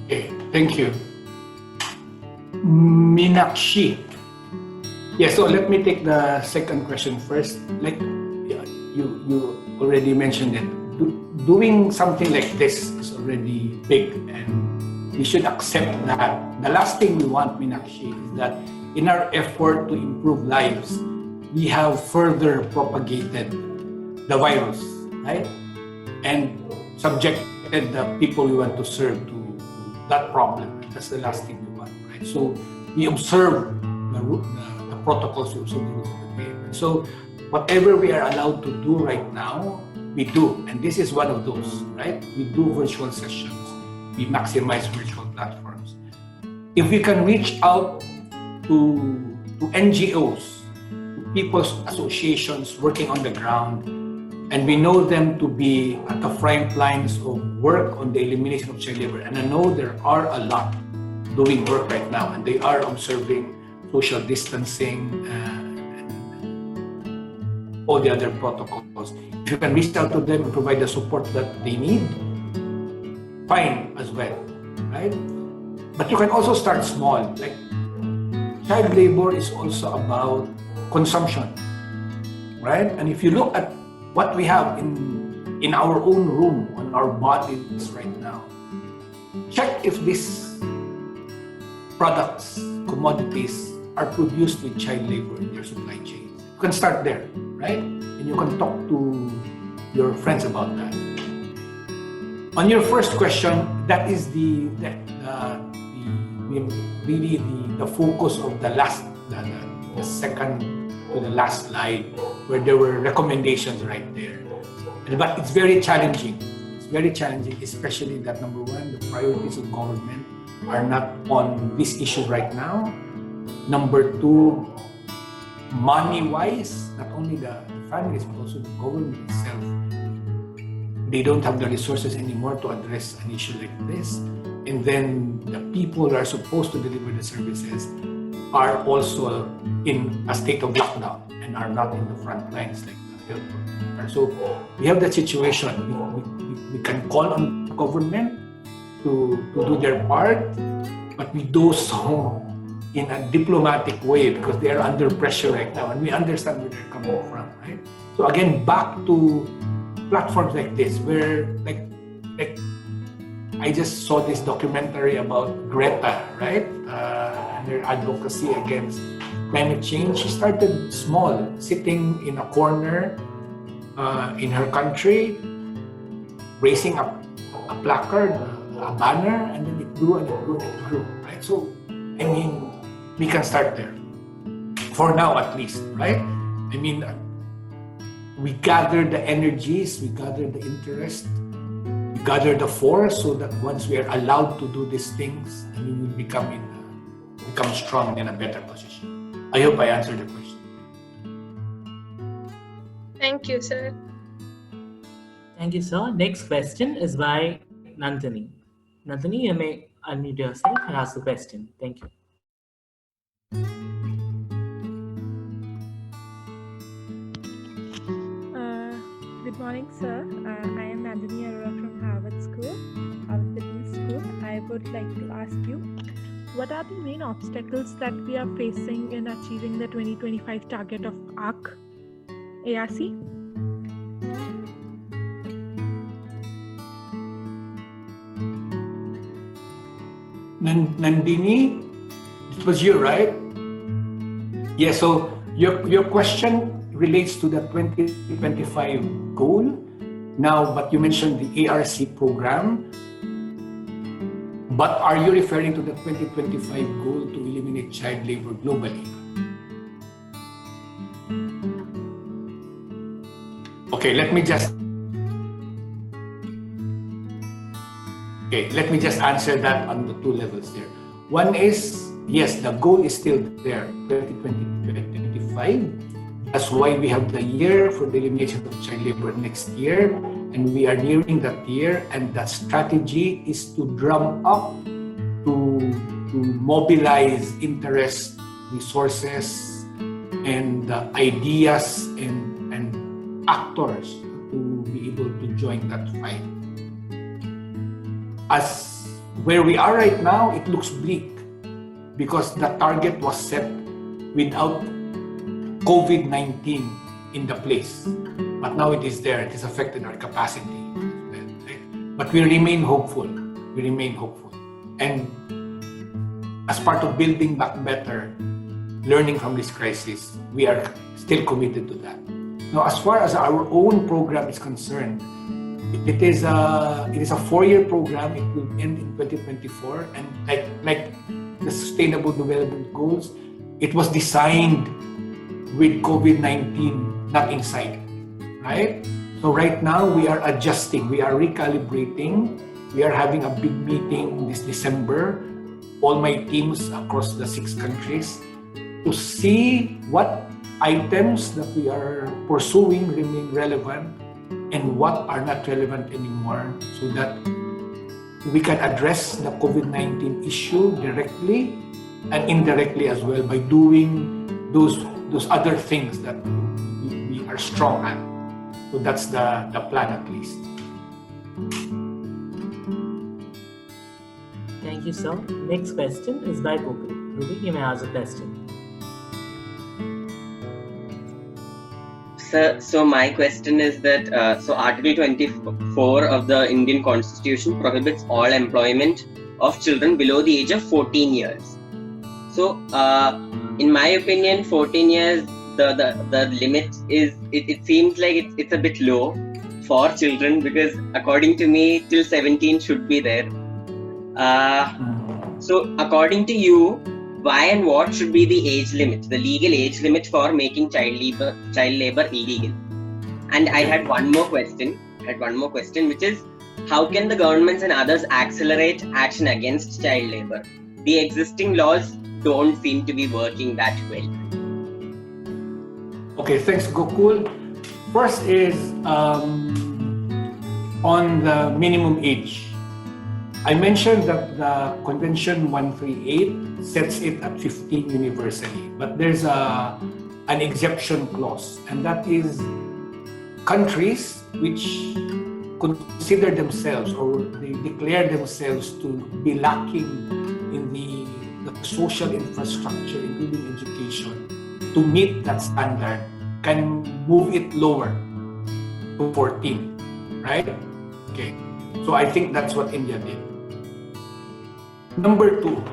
Okay, thank you. Meenakshi. Yeah, so let me take the second question first. Like you already mentioned it. Doing something like this is already big, and we should accept that. The last thing we want, Meenakshi, is that in our effort to improve lives, we have further propagated the virus, right? And subjected the people we want to serve to that problem. That's the last thing we want, right? So we observe the protocols, we observe the rules of the game. And so whatever we are allowed to do right now, we do. And this is one of those, right? We do virtual sessions. We maximize virtual platforms. If we can reach out to NGOs, to people's associations working on the ground, and we know them to be at the front lines of work on the elimination of child labor. And I know there are a lot doing work right now, and they are observing social distancing and all the other protocols. If you can reach out to them and provide the support that they need, fine as well, right? But you can also start small. Like, child labor is also about consumption, right? And if you look at what we have in our own room, on our bodies right now, check if these products, commodities, are produced with child labor in their supply chains. You can start there, right? And you can talk to your friends about that. On your first question, that is the focus of the second to the last slide, where there were recommendations right there. But it's very challenging. It's very challenging, especially that, number one, the priorities of government are not on these issues right now. Number two, money-wise, not only the families, but also the government itself, they don't have the resources anymore to address an issue like this. And then the people who are supposed to deliver the services are also in a state of lockdown and are not in the front lines like the health workers. So we have that situation. We can call on the government to do their part, but we do so in a diplomatic way because they are under pressure right now, and we understand where they're coming from, right? So again, back to platforms like this, where like I just saw this documentary about Greta, right? And her advocacy against climate change. She started small, sitting in a corner in her country, raising a placard, a banner, and then it grew and it grew and it grew, right? So, I mean, we can start there. For now, at least, right? I mean, we gather the energies, we gather the interest, we gather the force, so that once we are allowed to do these things, we will become strong and in a better position. I hope I answered the question. Thank you, sir. Thank you, sir. Next question is by Nandini. Nandini, you may unmute yourself and ask the question. Thank you. Good morning, sir. I am Nandini Arora from Harvard School, Harvard Business School. I would like to ask you, what are the main obstacles that we are facing in achieving the 2025 target of ARC? Nandini, it was you, right? Yeah, so your question relates to the 2025 goal. Now, but you mentioned the ARC program. But are you referring to the 2025 goal to eliminate child labor globally? Okay, let me just answer that on the two levels there. One is, yes, the goal is still there, 2025. That's why we have the year for the elimination of child labor next year, and we are nearing that year, and the strategy is to drum up, to mobilize interest, resources, and ideas and actors to be able to join that fight. As where we are right now, it looks bleak because the target was set without COVID-19 in the place. But now it is there. It has affected our capacity. But we remain hopeful. We remain hopeful. And as part of building back better, learning from this crisis, we are still committed to that. Now, as far as our own program is concerned, it is a 4-year program. It will end in 2024, and like the Sustainable Development Goals, it was designed with COVID-19 not in sight, right? So right now we are adjusting, we are recalibrating. We are having a big meeting this December, all my teams across the 6 countries, to see what items that we are pursuing remain relevant and what are not relevant anymore, so that we can address the COVID-19 issue directly and indirectly as well by doing those other things that we are strong at. So that's the plan at least. Thank you, sir. Next question is by Gokul. Ruby, you may ask a question. Sir, so my question is that, so Article 24 of the Indian Constitution prohibits all employment of children below the age of 14 years. So, in my opinion, 14 years, the limit is, it seems like it's a bit low for children, because according to me, till 17 should be there. So, according to you, why and what should be the age limit, the legal age limit for making child labor illegal? And I had one more question, which is, how can the governments and others accelerate action against child labor? The existing laws don't seem to be working that well. Okay, thanks, Gokul. First is on the minimum age. I mentioned that the Convention 138 sets it at 15 universally, but there's an exception clause, and that is countries which consider themselves or they declare themselves to be lacking in the social infrastructure, including education, to meet that standard can move it lower to 14, right? Okay, so I think that's what India did. Number 2,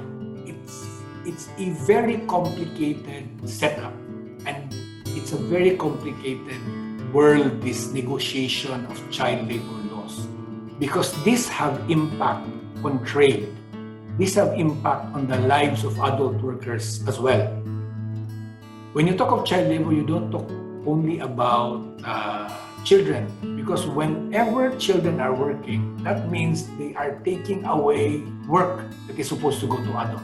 it's a very complicated setup, and it's a very complicated world, this negotiation of child labor laws, because these have impact on trade. These have impact on the lives of adult workers as well. When you talk of child labor, you don't talk only about children, because whenever children are working, that means they are taking away work that is supposed to go to adults,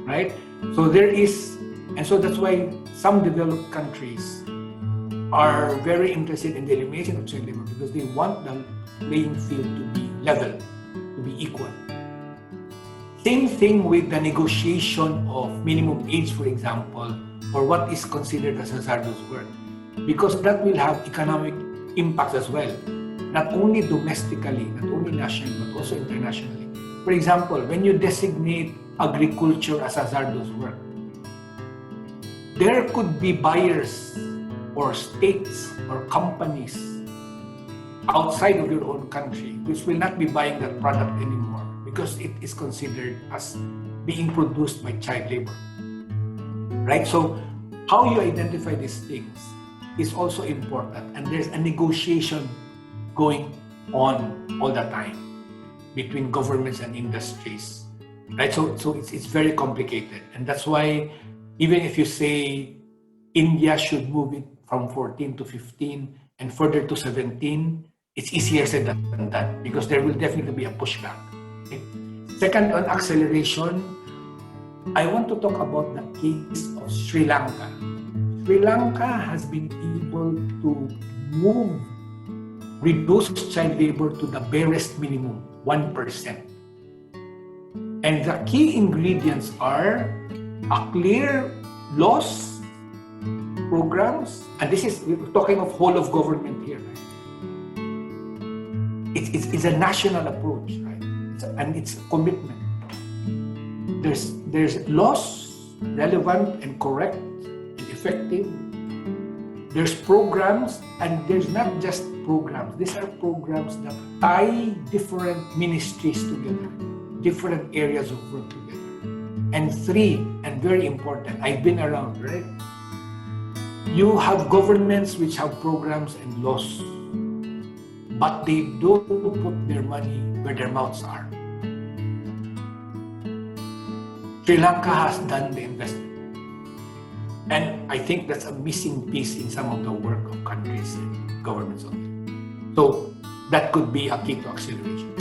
right? So there is, and so that's why some developed countries are very interested in the elimination of child labor, because they want the playing field to be level, to be equal. Same thing with the negotiation of minimum age, for example, or what is considered as hazardous work, because that will have economic impacts as well, not only domestically, not only nationally, but also internationally. For example, when you designate agriculture as hazardous work, there could be buyers or states or companies outside of your own country which will not be buying that product anymore because it is considered as being produced by child labor, right? So how you identify these things is also important, and there's a negotiation going on all the time between governments and industries, right? So it's very complicated, and that's why even if you say India should move it from 14 to 15 and further to 17, it's easier said than done, because there will definitely be a pushback. Okay? Second, on acceleration, I want to talk about the case of Sri Lanka. Sri Lanka has been able to reduce child labor to the barest minimum, 1%. And the key ingredients are a clear laws, programs, and we're talking of whole of government here, right? It's a national approach, right? And it's a commitment. There's laws, relevant and correct and effective. There's programs, and there's not just programs. These are programs that tie different ministries together, different areas of work together. And three, and very important, I've been around, right? You have governments which have programs and laws, but they don't put their money where their mouths are. Sri Lanka has done the investment. And I think that's a missing piece in some of the work of countries and governments on it. So that could be a key to acceleration.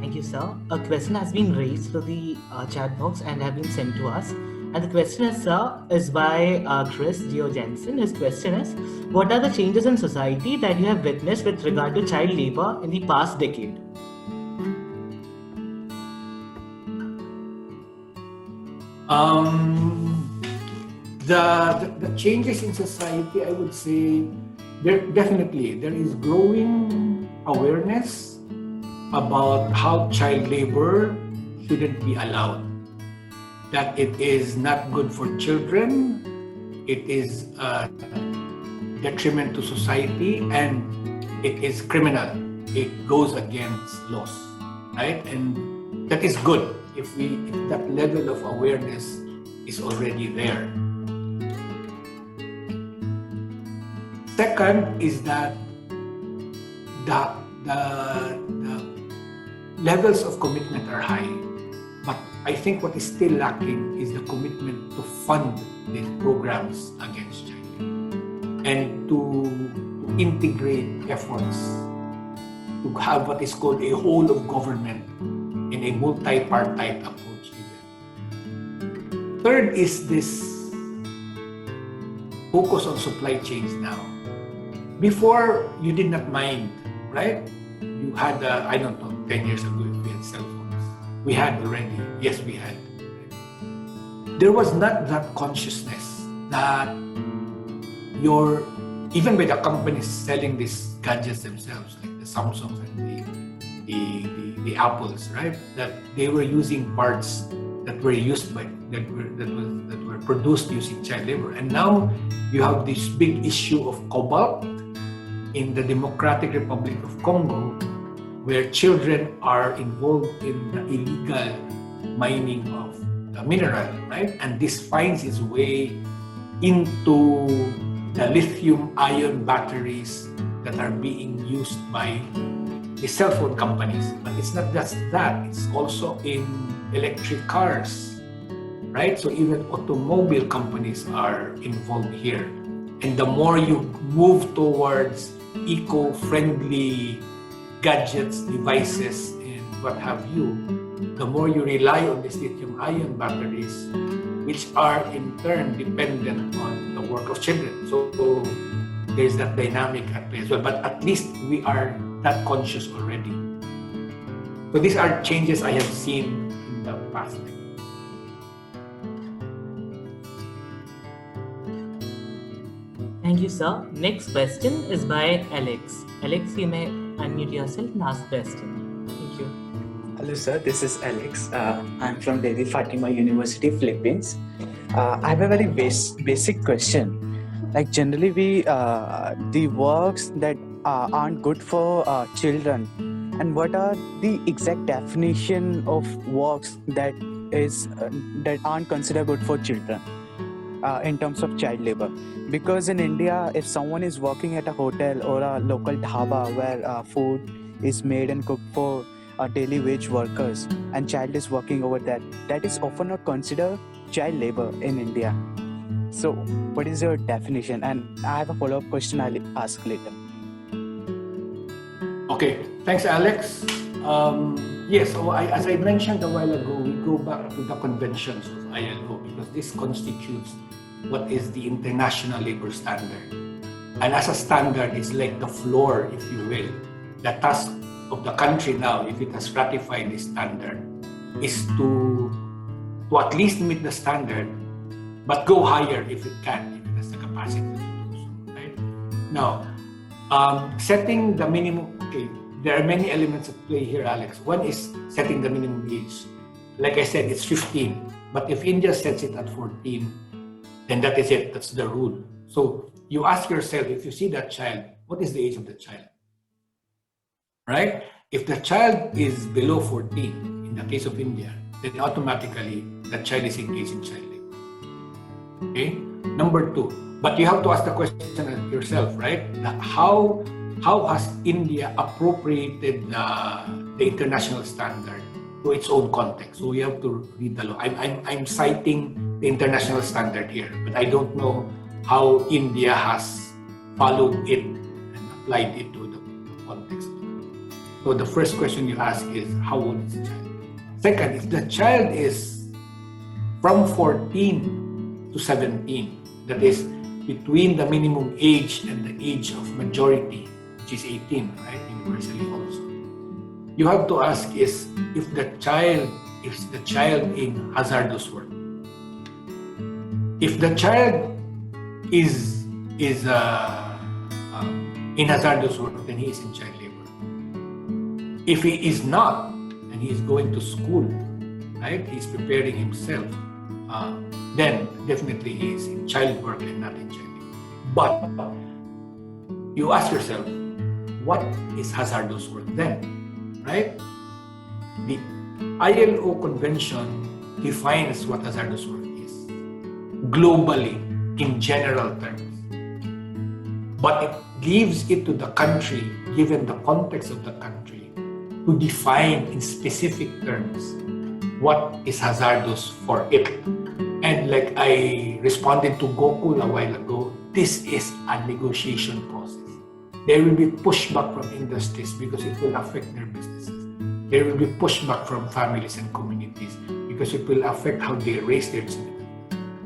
Thank you, sir. A question has been raised through the chat box and have been sent to us. And the question is, sir, is by Chris Geo Jensen. His question is, what are the changes in society that you have witnessed with regard to child labor in the past decade? The changes in society, I would say, there is growing awareness about how child labor shouldn't be allowed. That it is not good for children, it is a detriment to society, and it is criminal. It goes against laws, right? And that is good if that level of awareness is already there. Second is that the levels of commitment are high, but I think what is still lacking is the commitment to fund these programs against child labor and to integrate efforts to have what is called a whole of government in a multi-partite approach to them. Third is this focus on supply chains now. Before, you did not mind, right? You had, 10 years ago, we had cell phones. We had already. Yes, we had. There was not that consciousness that even by the companies selling these gadgets themselves, like the Samsungs and the Apples, right? That they were using parts that were produced using child labor. And now you have this big issue of cobalt in the Democratic Republic of Congo, where children are involved in the illegal mining of the mineral, right? And this finds its way into the lithium-ion batteries that are being used by the cell phone companies. But it's not just that, it's also in electric cars, right? So even automobile companies are involved here. And the more you move towards eco-friendly gadgets, devices, and what have you, the more you rely on these lithium-ion batteries, which are in turn dependent on the work of children. So there's that dynamic at play as well. But at least we are that conscious already. So these are changes I have seen in the past. Thank you, sir. Next question is by Alex. Alex, you may unmute yourself and ask the question. Thank you. Hello, sir. This is Alex. I'm from 𝗤𝗏𝘁𝗲𝗏 University, Philippines. I have a very basic question. Like generally, the works that aren't good for children, and what are the exact definition of works that that aren't considered good for children in terms of child labor. Because in India, if someone is working at a hotel or a local dhaba where food is made and cooked for daily wage workers and child is working over there, that is often not considered child labor in India. So what is your definition? And I have a follow-up question I'll ask later. Okay, thanks, Alex. Yes, so as I mentioned a while ago, we go back to the conventions of ILO because this constitutes what is the international labor standard. And as a standard, it's like the floor, if you will. The task of the country now, if it has ratified this standard, is to at least meet the standard, but go higher if it can, if it has the capacity to do so, right? Now, setting the minimum, okay, there are many elements at play here, Alex. One is setting the minimum age. Like I said, it's 15, but if India sets it at 14, then that is it, that's the rule. So you ask yourself, if you see that child, what is the age of the child? Right? If the child is below 14, in the case of India, then automatically that child is engaged in child labor. Okay? Number two, but you have to ask the question yourself, right? How has India appropriated the international standard to its own context? So we have to read the law. I'm citing the international standard here, but I don't know how India has followed it and applied it to the context. So the first question you ask is, how old is the child? Second, if the child is from 14 to 17, that is between the minimum age and the age of majority, which is 18, right, universally also. You have to ask is if the child in hazardous work. If the child is in hazardous work, then he is in child labor. If he is not, and he is going to school, right, he is preparing himself, then definitely he is in child work and not in child labor. But you ask yourself, what is hazardous work then, right? The ILO convention defines what hazardous work is globally in general terms, but it leaves it to the country, given the context of the country, to define in specific terms what is hazardous for it. And like I responded to Gokul a while ago, this is a negotiation process. There will be pushback from industries because it will affect their businesses. There will be pushback from families and communities because it will affect how they raise their children.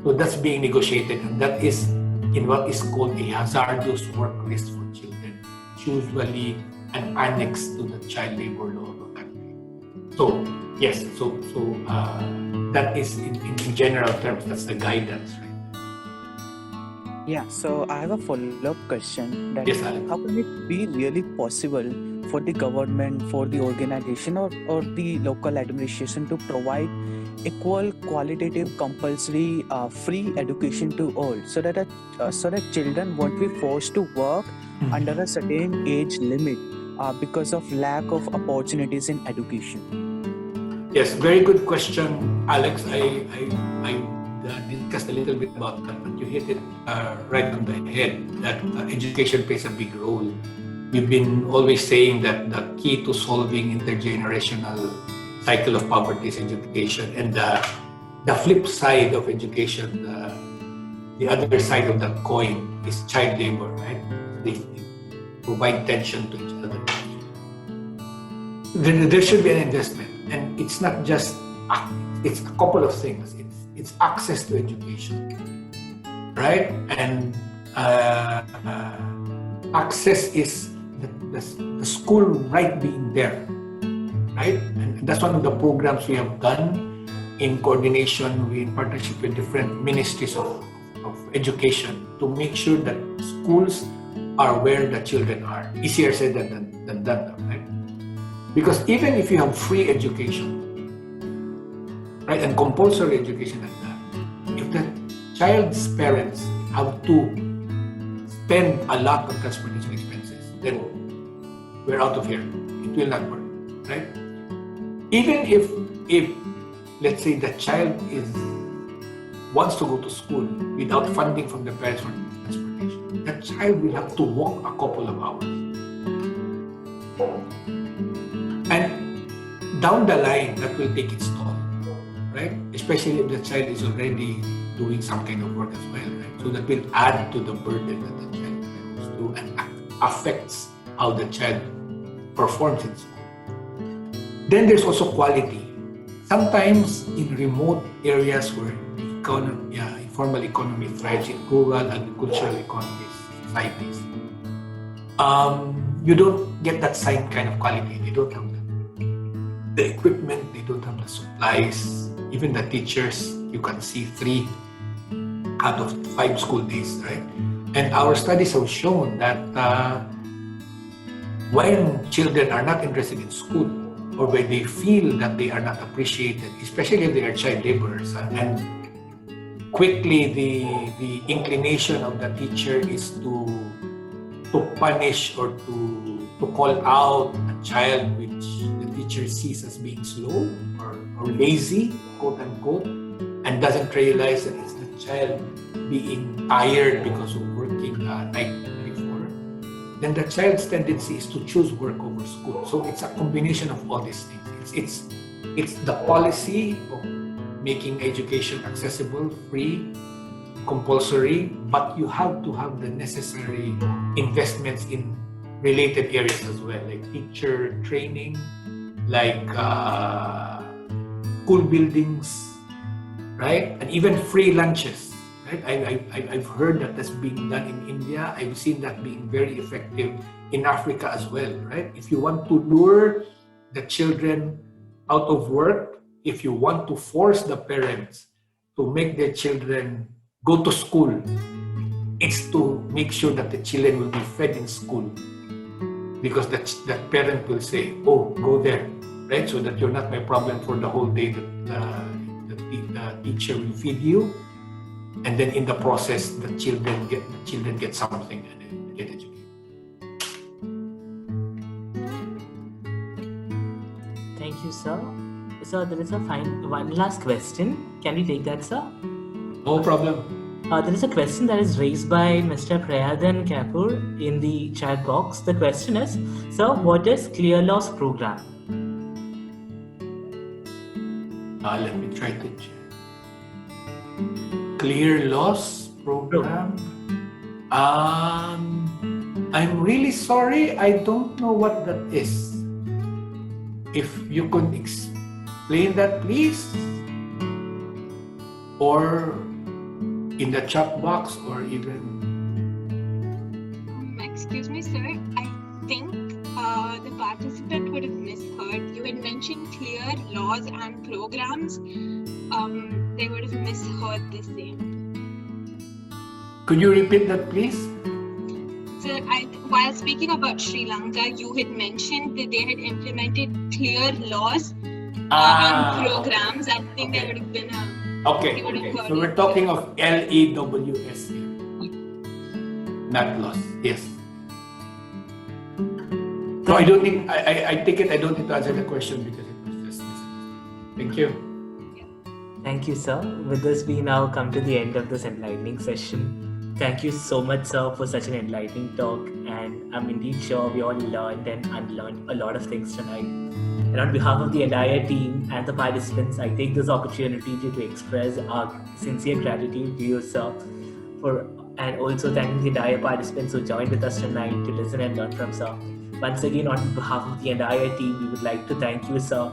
So that's being negotiated, and that is in what is called a hazardous work list for children, usually an annex to the child labor law of a country. So yes, so that is in general terms, that's the guidance, right? Yeah, so I have a follow-up question. That Yes, Alex. how can it be really possible for the government, for the organization or the local administration to provide equal, qualitative, compulsory, free education to all, so that children won't be forced to work under a certain age limit because of lack of opportunities in education? Yes, very good question, Alex. I discussed a little bit about that, but you hit it right on the head, that education plays a big role. We've been always saying that the key to solving intergenerational cycle of poverty is education, and the flip side of education, the other side of that coin, is child labor, right? They provide tension to each other. There should be an investment, and it's not just, it's a couple of things. It's access to education, right? And access is the school right being there, right? And that's one of the programs we have done in coordination, in partnership with different ministries of education, to make sure that schools are where the children are. Easier said than done, right? Because even if you have free education, right, and compulsory education at that, if the child's parents have to spend a lot on transportation expenses, then we're out of here. It will not work, right? Even if let's say the child wants to go to school without funding from the parents for transportation, that child will have to walk a couple of hours. And down the line, that will take its toll, right? Especially if the child is already doing some kind of work as well, right? So that will add to the burden that the child goes through and affects how the child performs in school. Then there's also quality. Sometimes in remote areas where informal economy thrives, in rural agricultural economies, societies, you don't get that same kind of quality. They don't have the equipment, they don't have the supplies. Even the teachers, you can see 3 out of 5 school days, right? And our studies have shown that when children are not interested in school, or when they feel that they are not appreciated, especially if they are child laborers, and quickly the inclination of the teacher is to punish or to call out a child which the teacher sees as being slow or lazy, quote unquote, and doesn't realize that it's the child being tired because of working night before, then the child's tendency is to choose work over school. So it's a combination of all these things. It's the policy of making education accessible, free, compulsory, but you have to have the necessary investments in related areas as well, like teacher training, like school buildings, right? And even free lunches, right? I've heard that that's being done in India. I've seen that being very effective in Africa as well, right? If you want to lure the children out of work, if you want to force the parents to make their children go to school, it's to make sure that the children will be fed in school. Because that parent will say, oh, go there, right? So that you're not my problem for the whole day. The teacher will feed you. And then in the process, the children get something and get educated. Thank you, sir. Sir, there is one last question. Can we take that, sir? No problem. There is a question that is raised by Mr. 𝗓𝗂𝗀𝗀𝗃 in the chat box. The question is, sir, what is Clear Loss Program? Let me try to check. Clear Loss Program? I'm really sorry, I don't know what that is. If you could explain that, please? Or in the chat box, or even... Excuse me, sir. I think the participant would have misheard. You had mentioned clear laws and programs. They would have misheard the same. Could you repeat that, please? Sir, while speaking about Sri Lanka, you had mentioned that they had implemented clear laws and programs. I think there would have been a... Okay. So we're talking of LEWS here. Not loss. Yes. So I don't think I take it I don't need to answer the question because it was just misunderstood. Thank you. Thank you, sir. With this, we now come to the end of this enlightening session. Thank you so much, sir, for such an enlightening talk. And I'm indeed sure we all learned and unlearned a lot of things tonight. And on behalf of the entire team and the participants, I take this opportunity to express our sincere gratitude to you, sir, and also thanking the entire participants who joined with us tonight to listen and learn from sir. Once again, on behalf of the entire team, we would like to thank you, sir,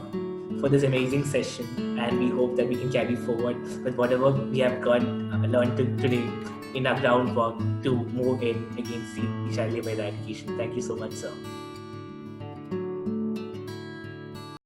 for this amazing session, and we hope that we can carry forward with whatever we have learned today in our groundwork to move in against the child labor eradication. Thank you so much, sir.